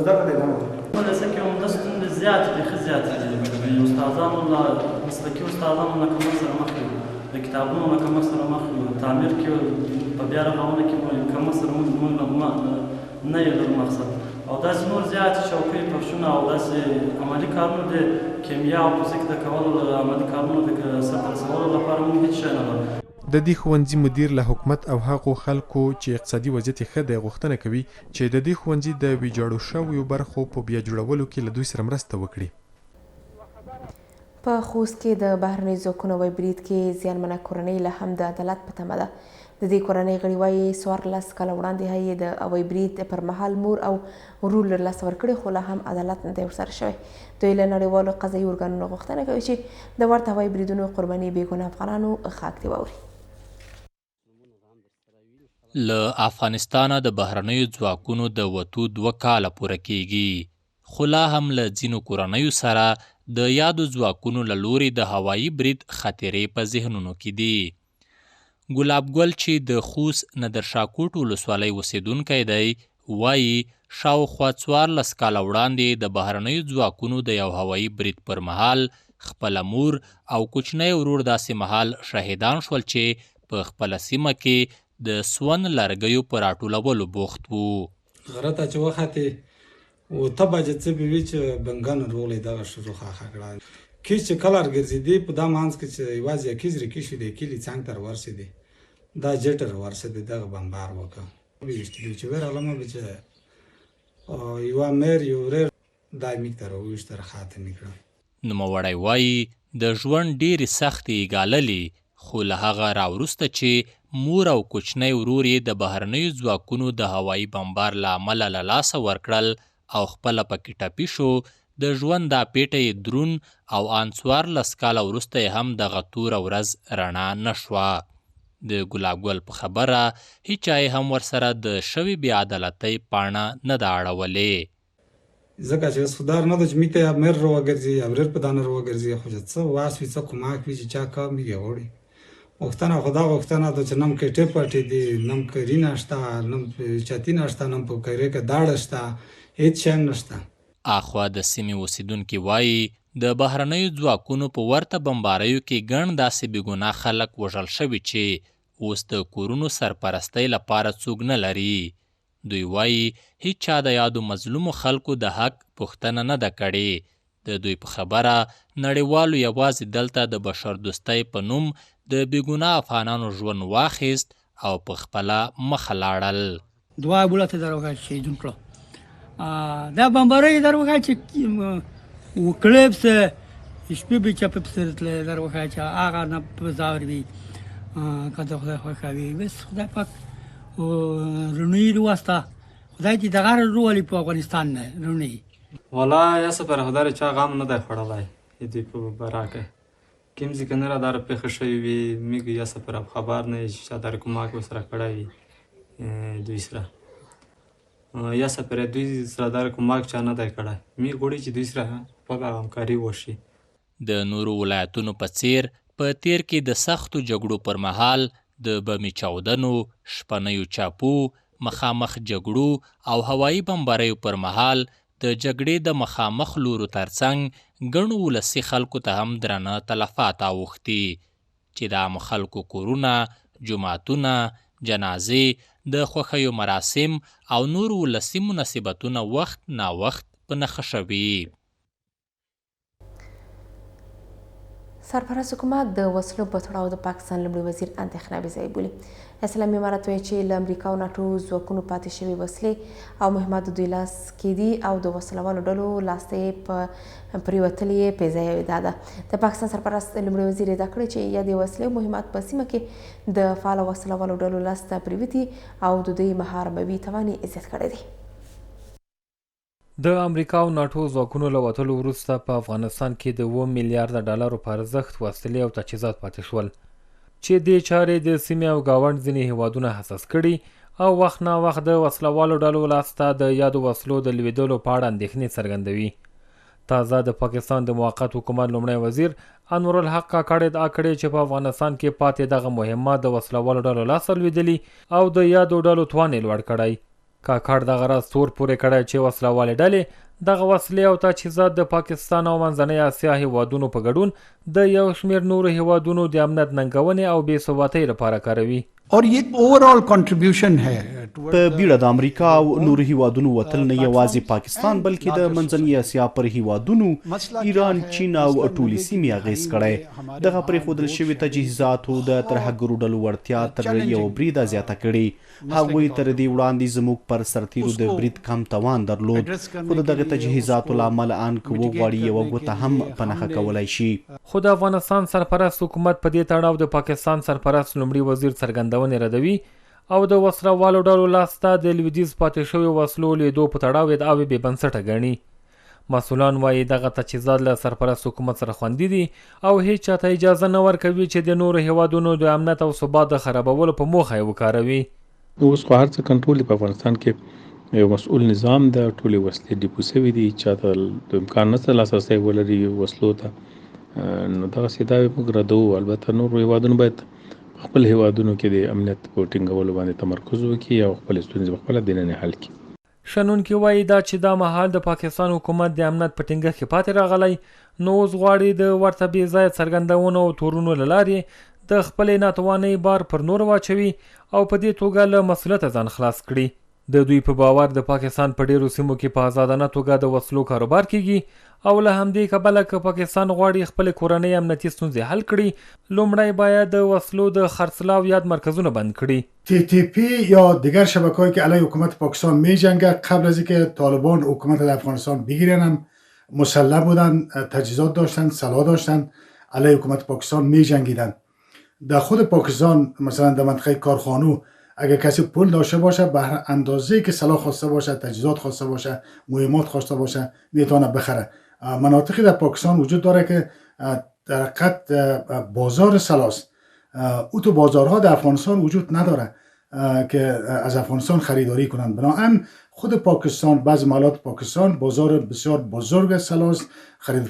زده کړه ادامه وکړي. په لیسه کې عمده ستونزې زیاتې دي، ښه زیاتې دي. استادانو له مسلکي استادانو له کمښت سره مخ یو. د کتابونو نه کمښت سره مخ یو، تعمیر کې په بیا رغونه کې مو کمښت سره موږ نه یو مقصد او داسې نور زیات چوکۍ فرشونه او داسې عملي کارونه د کیمیا او فزیک د کولو عملي کارونو د سرته رسولو لپاره موږ هېڅ شی نه لرو. د دې ښوونځي مدیر له حکومت او هغو خلکو چې اقتصادي وضعیت یې ښه دی غوښتنه کوي چې د دې ښوونځي د ویجاړو شویو برخو په بیا جوړولو کې له دوی سره مرسته وکړي. په خوست کې د بهرنیو ځواکونو هوایي برید کې زیانمنه کورنۍ لا هم د عدالت په تمه ده. د دې کورنۍ غړي وایي 14 کاله وړاندې هغې د هوایي برید پر مهال مور او ورور له لاسه ورکړي خو لا هم عدالت نه دی ورسره شوی. دوی له نړیوالو قضایي ارګانونو غوښتنه کوي چې د ورته هوایي بریدونو قرباني بېګناه افغانانو غږ دې واوري. له افغانستانه د بهرنیو ځواکونو د وتو 2 کاله پوره کیږي خو لا هم له ځینو کورنیو سره د یادو ځواکونو له لوري د هوایي برید خاطرې په ذهنونو کې دي. ګلاب ګل چې د خوست ندرشاکوټ ولسوالۍ اوسیدونکی دی وایي شاوخوا 14 کاله وړاندې د بهرنیو ځواکونو د یو هوایي برید پر مهال خپله مور او کوچنی ورور داسې مهال شهیدان شول چې په خپله سیمه کې د سون لرګیو په راټولولو بوخت وو. غره ته چې وختې و ته بجې څه به وي چې بنګانو روغلی دغه ښځو خاخه کړه کیش چې کله ګرځېدې په دا منځ کې چې یوازې یې کیز رکې شو د کلي څنګ ته راورسېدې دا جټ راورسېدې دغه بمبار وکړه وویشتلې چې ورغلمه به چې یوه میر یو ورور دا میک ته راوویشته راخاته مې کړه. نوموړی وایي د ژوند ډېرې سختې ګاللې خو له هغه راوروسته چې مور او کوچنی ورور یې د بهرنیو ځواکونو د هوایي بمبار له امله له لاسه ورکړل او خپله پکې ټپي شو د ژوند دا پیټه یې درون او ان 14 کاله وروسته یې هم دغه توره ورځ رڼا نه شوه. د ګلاب ګل په خبره هیچا یې هم ورسره د شوې بې عدالتۍ پاڼه نه ده اړولې. ځکه چې اوس خدار نه ده چې میته یا میر راوګرځي یا ورور په دانه راوګرځي خو چې څه واس وي څه کوماک وي چې چا کار میږي غوړي غوښتنه خدا غوښتنه ده چې نم کې ټیپ پټې دي نم کری نشته نم چتی نشته نم په کری کې داړه شته هیڅ شی نشته. اخوا د سیمې اوسیدونکي وایي د بهرنیو ځواکونو په ورته بمباریو کې ګڼ داسې بېګناه خلک وژل شوي چې اوس د کورونو سرپرستۍ لپاره څوک نه لري. دوی وایي هیڅ چا د یادو مظلومو خلکو د حق پوښتنه نه ده کړې. د دوی په خبره نړیوالو یوازې دلته د بشردوستۍ په نوم د بېګناه افغانانو ژوند واخیست او په خپله مخه لاړل. دوه بولته در وکړه شهیدون کړه دا بمبارۍ در وکړه چې وکړې پسې شپې به چپې پسې تللی در وکړه چې هغه نه په ځاور وي که د خدای خوښه وي بس خدای پاک رڼوي راوسته خدای دې دغه راولي په افغانستان نه رڼوي. والا یا سپر خدای چا غم نه دی خوړلی دې په باره کې کوم ځای کې نه را داره پېښه شوې وي موږ یا سپر خبر نه یو چې چا داره کومک ورسره کړی وي دوی سره یا سپر دوی سره داره کومک چا نه دی کړی موږ غواړو چې دوی سره خپله همکاري وشي. د نورو ولایتونو په څیر په تیر کې د سختو جګړو پر مهال د بمي چاودنو، شپنیو چاپو، مخامخ جګړو او هوایي بمباریو پر مهال د جګړې د مخامخ لورو ترڅنګ ګڼو ولسي خلکو ته هم درانه تلفات اوښتي چې د عامو خلکو کورونه، جوماتونه، جنازې، د خوښیو مراسم او نور ولسي مناسبتونه وخت ناوخت په نښه شوي. سرپرست حکومت د وسلو په تړاو د پاکستان لومړي وزیر اندېښنه بېځایه بولي. اسلامي امارت وایي چې له امریکا او ناټو ځواکونو پاتې شوي وسلې او مهمات د دوی لاس کې دي او د وسلوالو ډلو لاسته یې په پرېوتل یې بېځایه ادعا ده. د پاکستان سرپرست لومړي وزیر ادعا کړې چې یادې وسلې او مهمات په سیمه کې د فعاله وسلوالو ډلو لاسته پرېوتي او د دوی محاربوي توان یې زیات کړی دی. د امریکا او ناټو ځواکونو له وتلو وروسته په افغانستان کې د 2 میلیارده ډالرو په ارزښت وسلې او تجهیزات پاتې شول چې دې چارې د سیمې او ګاونډ ځینې هیوادونه حساس کړي او وخت نا وخت د وسلوالو ډلو لاسته د یادو وسلو د لوېدلو په اړه اندېښنې څرګندوي. تازه د پاکستان د موقت حکومت لومړی وزیر انور الحق کاکړ ادعا کړې چې په افغانستان کې پاتې دغه مهمات د وسلوالو ډلو لاسته لوېدلي او د یادو ډلو توان یې لوړ کړی. کاکړ دغه راز تور پورې کړی چې وسله والې ډلې دغه وسلې او تجهیزات د پاکستان او منځنۍ اسیا هیوادونو په ګډون د یو شمېر نورو هیوادونو د امنیت ننګونې او بې ثباتۍ لپاره کاروي. और ये overall contribution है په بیړه د امریکا او نورو هیوادونو وتل نه یوازې پاکستان بلکې د منځنۍ اسیا پر هیوادونو ایران، چین او ټولې سیمې اغېز کړی. دغه پرېښودل شوي تجهیزاتو د ترهګرو ډلو وړتیا تر یو بریده زیاته کړې. هغوی تر دې وړاندې زموږ پر سرتیرو د برید کم توان درلود، خو د دغه تجهیزاتو له امله ان که وغواړي یوه ګوته هم په نښه کولی شي. خو د افغانستان سرپرست حکومت په دې تړاو د پاکستان سرپرست لومړي وزیر څرګندونې ردوي او د وسله والو ډلو لاسته د لویدیځ پاتې شویو وسلو لیدو په تړاو ادعاوې بې بنسټه ګڼي. مسؤلان وایي دغه تجهیزات له سرپرست حکومت سره خوندي دي او هیڅ چاته اجازه نه ورکوي چې د نورو هیوادونو د امنیت او ثبات د خرابولو په موخه یې وکاروي. اوس خو هر څه کنټرول په افغانستان کې یو مسؤل نظام د ټولې وسلې ډیپو سوي دي، چاته د امکان نشته لاسرسی ولري وسلو ته، نو دغسې دا موږ ردو. البته نورو هیوادونو باید خپل هیوادونو کې د امنیت په ټینګولو باندې تمرکز وکړي او خپل ستونزې په خپله دننه حل کړي. شنونکي وایي دا چې دا مهال د پاکستان حکومت د امنیت په ټینګښت کې پاتې راغلی، نو اوس غواړي د ورته بې ځایه څرګندونو او تورونو له لارې د خپلې ناتوانۍ بار پر نور واچوي او په دې توګه له مسؤلیته ځان خلاص کړي. د دوی په باور د پاکستان په ډیرو سیمو کې په آزادانه توګه د وسلو کاروبار کیږي او له همدې کبله که پاکستان غواړي خپلې کورنۍ امنیتي ستونزې حل کړي، لومړی باید د وسلو د خرڅلاو یاد مرکزونه بند کړي. TTP یا دیگر شبکه‌هایی که علیه حکومت پاکستان می‌جنگد قبل از اینکه طالبان حکومت در افغانستان بگیرن هم مسلح بودن، تجهیزات داشتن، سلاح داشتن، علیه حکومت پاکستان می‌جنگیدن. در خود پاکستان مثلا در منطقه کارخانو اگر کسی پول داشته باشه به هر اندازه‌ای که سلاح خواسته باشه، تجهیزات خواسته باشه، مهمات خواسته باشه میتونه بخره. مناطقی در پاکستان وجود داره که در حقیقت بازار سلاح است. او تو بازارها در افغانستان وجود نداره که از افغانستان خریداری کنند. بنابراین خود پاکستان، بعض محلات پاکستان بازار بسیار بزرگ سلاح است، خرید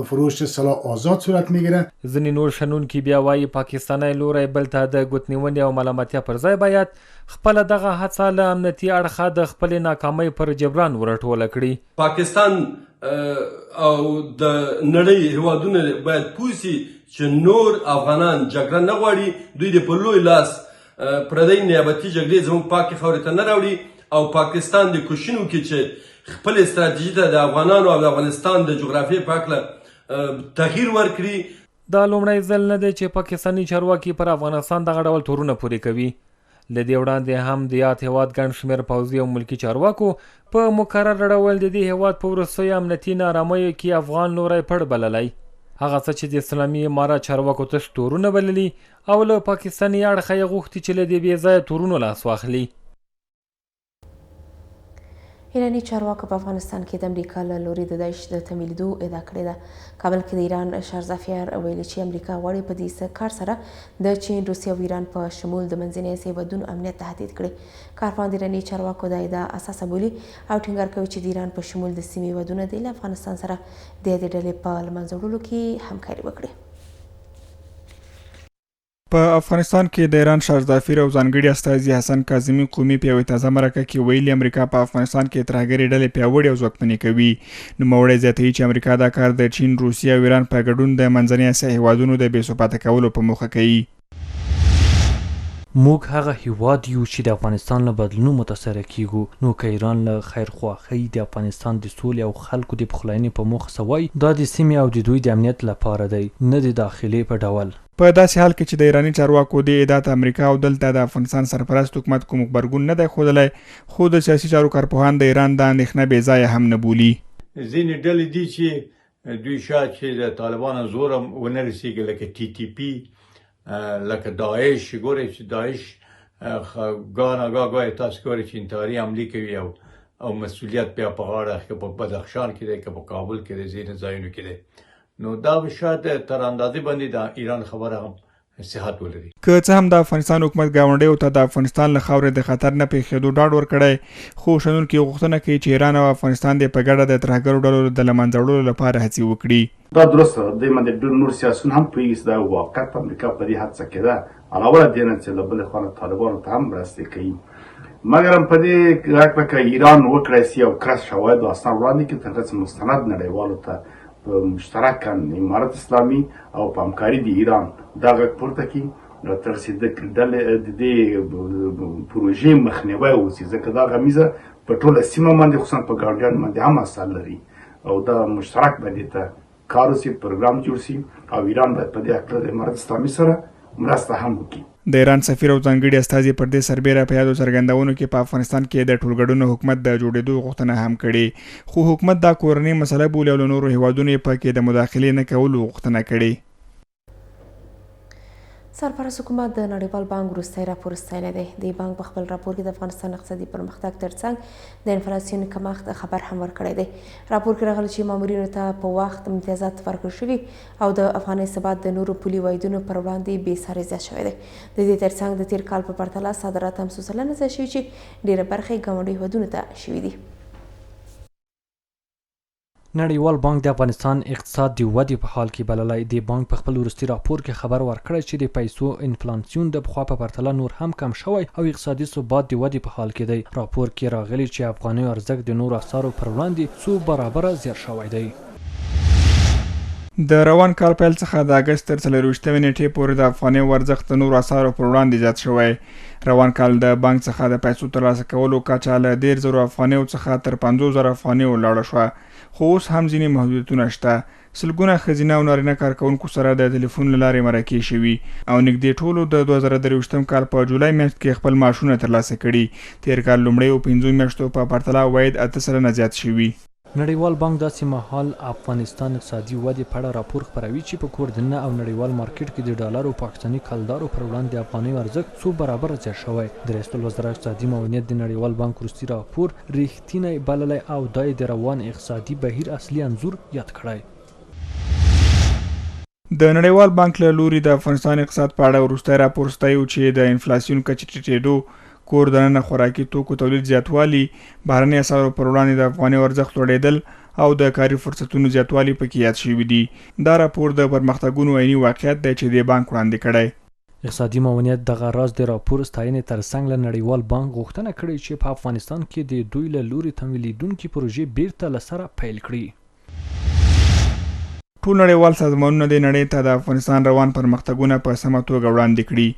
فروش سلاح آزاد صورت میگیره. ځینې نور شنونکي بیا وایي پاکستانی لوری بل ته د ګوتنیونې او ملامتیا پر ځای باید خپله دغه هڅه له امنیتي اړخه د خپلې ناکامۍ پر جبران ورټوله کړي. پاکستان او د نړۍ هیوادونه باید پوه سي چې نور افغانان جګړه نه غواړي، دوی د په لوی لاس پردی نیابتي جګړې زموږ پاکې خاورې ته نه راوړي او پاکستان د کوششونو کې چې خپل استراتیژي ته د افغانانو او د افغانستان د جغرافیې په هکله تغییر ورکړي. دا لومړی ځل نه دی چې پاکستاني چارواکي پر افغانستان دغه ډول تورونه پورې کوي. له دې وړاندې هم د یاد هیواد ګڼ شمېر پوځي او ملکي چارواکو په مکرر ډول د دې هیواد په وروستیو امنیتي نارامیو کې افغان لوری پړ بللی. هغه څه چې د اسلامي امارات چارواکو تش تورونه بللي او له پاکستاني اړخه یې غوښتي چې له دې بې ځایه تورونو لاس واخلي. ایراني چارواکو په افغانستان کې د امریکا له لوري د داعش د تمویلېدو ادعا کړې ده. کابل کې د ایران شهرزافیار ویلي چې امریکا غواړي په دې کار سره د چین، روسیه او ایران په شمول د منځنۍ اسیا هیوادونو امنیت تهدید کړي. کارپوهان د ایراني چارواکو دا ادعا اساسه بولي او ټینګار کوي چې د ایران په شمول د سیمې هیوادونه د افغانستان سره د دې ډلې په له منځه وړلو کې همکاري وکړي. په افغانستان کې د ایران شهرزافیر او ځانګړي استازي حسن کاظمي قومي په یوه تازه مرکه کې ویلي امریکا په افغانستان کې ترهګرې ډلې پیاوړې او ځواکمنې کوي. نوموړی زیاتوي چې امریکا دا کار د چین، روسیه او ایران په ګډون د منځنۍ اسیا هیوادونو د بې ثباته کولو په موخه کوي. موږ هغه هیواد یو چې د افغانستان له بدلونو متاثره کیږو، نو که ایران له خیرخواهۍ د افغانستان د سولې او خلکو د پخلاینې په موخه څه وایي، دا د سیمې او د دوی د امنیت لپاره دی، نه د داخلي په ډول. په داسې حال کې چې د ایراني چارواکو د ادعا ته امریکا او دلته د افغانستان سرپرست حکومت کوم غبرګون نه دی ښودلی، خو د سیاسي چارو کارپوهان د ایران دا اندېښنه بې ځایه هم نه بولي. ځینې ډلې دي چې دوی شاید چې د طالبانو زور هم ونه رسېږي، لکه TTP، لکه داعش. ګورئ چې داعش ګاه تاسو ګورئ چې انتحاري حملې کوي او مسؤلیت بیا په غاړه که په بدخشان کې دی که په کابل کې دی، ځینې ځایونو کې دی. نو دا شاید تر اندازې باندې د ایران خبره هم صحت ولري. که څه هم د افغانستان حکومت ګاونډیو ته د افغانستان له خاورې د خطر نه پیښېدو ډاډ ورکړی، خو شنونکي غوښتنه کوي چې ایران او افغانستان د په ګډه د ترهګرو ډلو د له منځه وړلو لپاره هڅې وکړي. دا درسته دی، باندې نور سیاسیون هم پوهېږي چې دا واقعیت امریکا په دې هڅه کې ده، علاوه له دې نه چې له بلې خوا طالبانو ته هم مرستې کوي. مګر هم په دې راکړه که ایران وکړی سي او کره شواهد او اسناد وړاندې کړي تر هغه مستند نړیوالو ته په مشترکاً امارت اسلامي او په همکاري د ایران دا غږ پورته کړي تر څو د دې پروژې مخنیوی وشي ځکه دا غمیزه په ټوله سیمه باندې خصوصا په ګاونډیانو باندې هم اثر لري او دا مشترک باندې ته کار وشي پروګرام جوړ شي او ایران باید په دې هکله د امارت اسلامي سره مرسته هم وکړي. د ایران سفیر او ځانګړي استازي پر دې سربېره په یادو څرګندونو کې په افغانستان کې د ټولګډونو حکومت د جوړېدو غوښتنه هم کړې خو حکومت دا کورنۍ مسله بولي او له نورو هیوادونو یې په کې د مداخلې نه کولو غوښتنه کړې. سرپرست حکومت د نړیوال بانک وروستی راپور ستایلی دی. د بانک په خپل راپور کې د افغانستان اقتصادي پرمختګ ترڅنګ د انفلاسیون کمښت خبر هم ورکړی دی. راپور کې راغلی چې مامورینو ته په وخت امتیازات ورکړل شوي او د افغانۍ ثبات د نورو پولي واحدونو پر وړاندې بې ساري زیات شوی دی. د دې ترڅنګ د تیر کال په پرتله صادرات هم څو سلنه زیات شوي چې ډېره برخه یې ګاونډیو هیوادونو ته شوي دي. نړیوال بانک د افغانستان اقتصاد د ودې په حال کې بللی. د بانک په خپل وروستي راپور کې خبر ورکړی چې د پیسو انفلاسیون د پخوا په پرتله نور هم کم شوی او اقتصادي ثبات د ودې په حال کې دی. راپور کې راغلی چې افغانۍ ارزښت د نورو اسعارو پر وړاندې څو برابره زیات شوی دی. د روان کال پیل څخه د اګست تر 24 نیټې پورې د افغانۍ ارزښت د نورو اسعارو پر وړاندې زیات شوی. روان کال د بانک څخه د پیسو ترلاسه کولو کچه له 10,000 افغانیو څخه تر 50,000 افغانیو لاړه شوه خو اوس هم ځینې محدودیتونه شته. سلګونه ښځینه او نارینه کارکوونکو سره د ټلیفون له لارې مرکې شوي او نږدې ټولو د 2023 کال په جولای میاشت کې خپل معاشونه ترلاسه کړي. تیر کال لومړیو 5 میاشتو په پرتله عواید 8 سلنه زیات شوي. نړیوال بانک داسې مهال افغانستان اقتصادي ودې په اړه راپور خپروي چې په کور دننه او نړیوال مارکیټ کې د ډالرو پاکستاني کلدارو پر وړاندې د افغانۍ ارزښت څو برابره زیات شوی. د رئیس الوزرا اقتصادي معاونیت د نړیوال بانک وروستي راپور ریښتینی بللی او دا یې د روان اقتصادي بهیر اصلي انځور یاد کړی. د نړیوال بانک له لوري د افغانستان اقتصاد په اړه وروستی راپور ستایو چې د انفلاسیون کچې ټیټېدو، کور دننه خوراکي توکو تولید زیاتوالی، بهرنۍ اسعارو پر وړاندې د افغانۍ ارزښت لوړېدل او د کاري فرصتونو زیاتوالی پکې یاد شوي دي. دا راپور د پرمختګونو عیني واقعیت دی چې د بانک وړاندې کړی. اقتصادي معاونیت دغه راز د راپور ستاینې ترڅنګ له نړیوال بانک غوښتنه کړې چې په افغانستان کې د دوی له لوري تمویلیدونکي پروژې بیرته له سره پیل کړي. ټول نړیوال سازمانونه د نړۍ ته د افغانستان روان پرمختګونه په سمه توګه وړاندې کړي.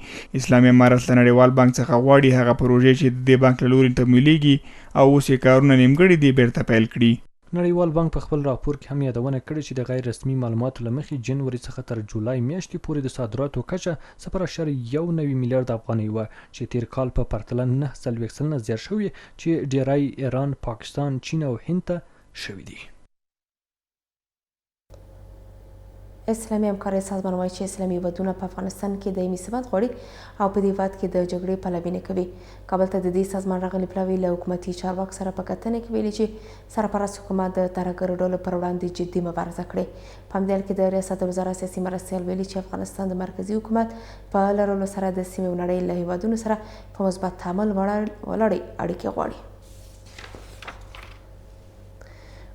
اسلامي امارت له نړیوال بانک څخه غواړي هغه پروژې چې د بانک له لوري تمویلیږي او اوس یې کارونه نیمګړي دي بیرته پیل کړي. نړیوال بانک په خپل راپور کې هم یادونه کړې چې د غیر رسمي معلوماتو له مخې جنوري څخه تر جولای میاشتې پورې د صادراتو کچه 0.19 میلیارډ افغانۍ وه چې تیر کال په پرتله 9 سلنه زیات شوې چې ډیری ایران، پاکستان، چین او هند ته شوي دي. اسلامي همکارۍ سازمان وایي چې اسلامي هیوادونه په افغانستان کې دایمي ثبات غواړي او په دې هیواد کې د جګړې پلوي نه کوي. کابل ته د دې سازمان راغلي پلاوي له حکومتي چارواکو سره په کتنه کې ویلي چې سرپرست حکومت د ترهګرو ډلو پر وړاندې جدي مبارزه کړې. په همدې حال کې د ریاست الوزرا سیاسي مرستیال ویلي چې افغانستان د مرکزي حکومت په لرلو سره د سیمې او نړۍ له هیوادونو سره په مثبت تعامل ولاړې اړیکې غواړي.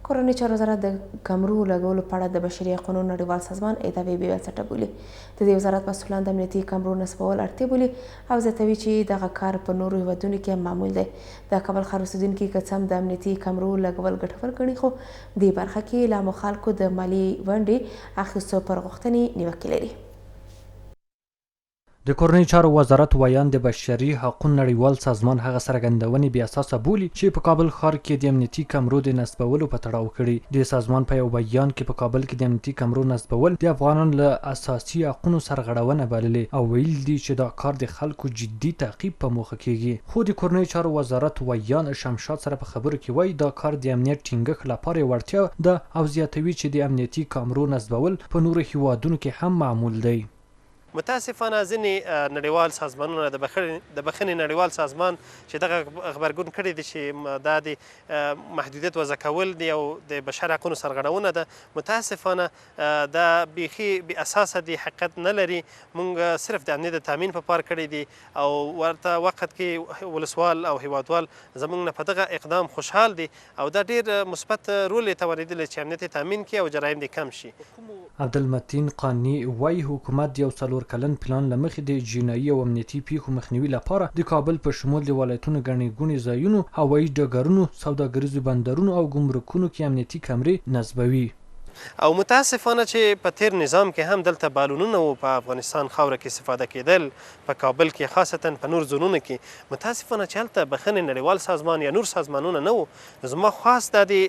کورنۍ چارو وزارت د کمرو لګولو په اړه د بشري حقونو نړیوال سازمان ادعاوې بې بنسټه بولي. د دې وزارت مسؤلان د امنیتي کمرو نصبول اړتیا بولي او زیاتوي چې دغه کار په نورو هیوادونو کې معمول دی. د کابل ښار اوسېدونکي که څه هم د امنیتي کمرو لګول ګټور ګڼي خو دې برخه کې لا مو خلکو د مالي ونډې اخیستو پر غوښتنې نیوکې لري. د کورنۍ چارو وزارت ویان د بشري حقوقو نړیوال سازمان هغه څرګندونې بې اساسه بولي چې په کابل ښار کې د امنیتي کمرو د نصبولو په تړاو کړي. د سازمان په یو بیان کې په کابل کې د امنیتي کمرو نصبول د افغانانو له اساسي حقونو سرغړونه بللې او ویل دي چې دا کار د خلکو جدي تعقیب په موخه کیږي. خو د کورنۍ چارو وزارت ویان شمشاد سره په خبرو کې وایي دا کار د امنیت ټینګښت لپاره یوه اړتیا ده او زیاتوي چې د امنیتي کمرو نصبول په نورو هیوادونو کې هم معمول دی. متاسفانه ځینې نړیوال سازمانونه د بخښنې نړیوال سازمان چې دغه غبرګون کړی دی چې دا د محدودیت وضع کول دی او د بشر حقونو سرغړونه ده. متاسفانه دا بیخي بې اساسه دی، حقیقت نه لري. موږ صرف د امنیت د تامین په پار کړی دی او ورته وخت کې ولسوال او هیوادوال زموږ نه په دغه اقدام خوشحال دي او دا ډېر مثبت رول یې توانېدلی چې امنیت یې تامین کړي او جرایم دې کم شي. عبدالمتین قانی وایي حکومت د 4 څلور کلن پلان له مخې د جنایي او امنیتي پیښو مخنیوي لپاره د کابل په شمول د ولایتونو ګڼې ګوڼې ځایونو، هوایي ډګرونو، سوداګریزو بندرونو او ګمرکونو کې امنیتي کمرې نصبوي. او متاسفانه چې په تیر نظام کې هم دلته بالونونه و په افغانستان خاوره کې استفاده کېدل، په کابل کې خاصتا په نور زونونو کې متاسفانه چې هلته بخښنې نړیوال سازمان یا نور سازمانونه نه وو. زما خواست دا د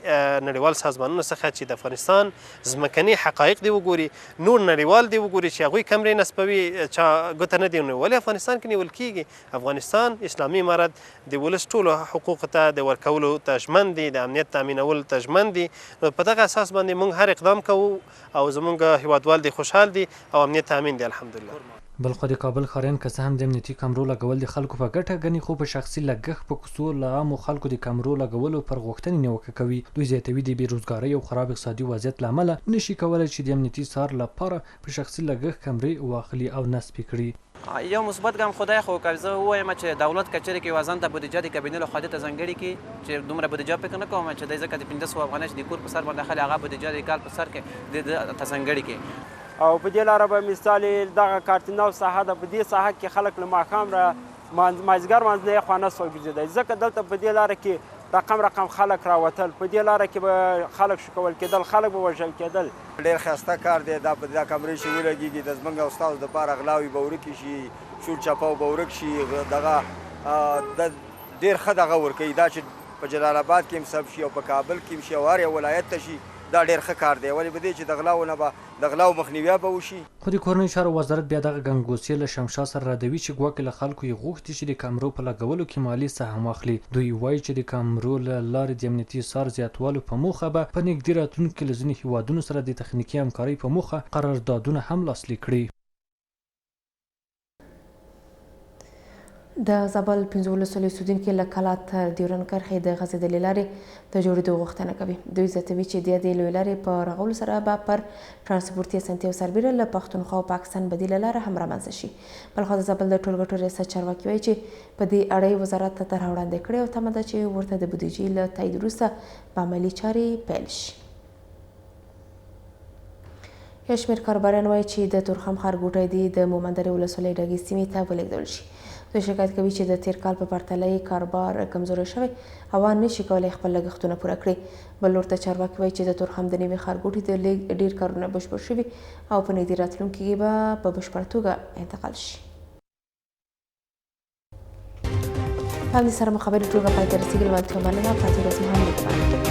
نړیوال سازمانونو څخه چې د افغانستان ځمکني حقایق دی وګوري، نور نړیوال دی وګوري چې هغوی کمرې نصبوي، چا ګوته نه دی ونیولې. ولې افغانستان کې نیول کېږي؟ افغانستان اسلامي امارت د ولس ټولو حقوقو ته د ورکولو ته ژمن دی، د امنیت تامینولو ته ژمن دی. نو په دغه اساس باندې موږ هر اقدام کوو او زمونږ هیوادوال دی خوشحال دي او امنیت تامین دی الحمدلله. بلخو د کابل ښاریان که څه هم د امنیتي کمرو لګول د خلکو په ګټه ګڼي، خو په شخصي لګښت په کوڅو له عامو خلکو د کمرو لګولو پر غوښتنې نیوکه کوي. دوی زیاتوي د بېروزګارۍ او خراب اقتصادي وضعیت له امله نشي کولی چې د امنیتي څار لپاره په شخصي لګښت کمرې واخلي او نصب کړي. یو مثبت ګام خدای خو که زه ووایم چې دولت کچېرې کې وزن ته بودیجه د کابینې لخوا دې ته ځانګړې کړي چې دومره بودیجه فکر نه کوم چې دی ځکه د 1500 افغانۍ چې د کور په سر باندې اخلي هغه بودیجه د کال په سر کې دې ته ځانګړې کړي. او په دې لاره به مثال دغه کارتیناو ساحه ده، په دې ساحه کې خلک له ماښام را مازدیګر منځ خوا نه سوی ګرځېدی، ځکه دلته په دې لاره کې رقم خلک راوتل، په دې لاره کې به خلک شکول کېدل، خلک به وژل کېدل. ډېر ښایسته کار دی دا، په دا کمرې چې ولګېږي د زموږ او ستاسو دپاره غلاوې به ورکې شي، شور چپاو به ورک شي، دغه ډېر ښه دغه ورکوي. دا چې په جلال آباد کې هم سب شي او په کابل کې هم شي او هر یو ولایت ته شي، دا ډېر ښه کار دی. ولې به دی چې د غلاو نه به د غلاو مخنیوی به وشي. خو د کورنیو چارو وزارت بیا دغه ګنګوسې له شمشا سره ردوي چې ګواکې له خلکو یې غوښتي چې د کمرو په لګولو کې مالي سهم واخلي. دوی وایي چې د کمرو له لارې د امنیتي څار زیاتوالو په موخه به په نږدې راتلونکي کې له ځینو هیوادونو سره د تخنیکي همکارۍ په موخه قراردادونه هم لاسلیک کړي. د زابل 15 ولسوالیو اوسېدونکي له کلا تر ډیورنډ کرښې د غځېدلې لارې د جوړېدو غوښتنه کوي. دوی زیاتوي چې د دې لویې لارې په رغولو سره به پر ترانسپورتي اسانتیاو سربیره له پښتونخوا او پاکستان بدیله لاره هم رامنځته شي. بلخو د زابل د ټولګټو ریاست چارواکي وایي چې په دې اړه وزارت ته طرحه وړاندې کړې او تمه ده چې ورته د بودیجې له تایید وروسته به عملي چارې پیل شي. یو شمېر کاروباریان وایي چې د تورخم ښارګوټی دی د مومندرې ولسوالۍ ډګې سیمې ته ولېږدول شي. دوی شکایت کوي چې د تیر کال په پرتله یې کاروبار کمزوری شوی او نشي کولی خپل لګښتونه پوره کړي. بل لور ته چارواکي وایي چې د تورخم د نوي ښارګوټي د لیږد ډېر کارونه بشپړ شوي او په نږدې راتلونکي کې به په بشپړه توګه انتقال شي. په همدې سره مو خبرې ټولګه پای ته رسېږي. له مننه، پاتې ورځ مو هم نیکمرغه.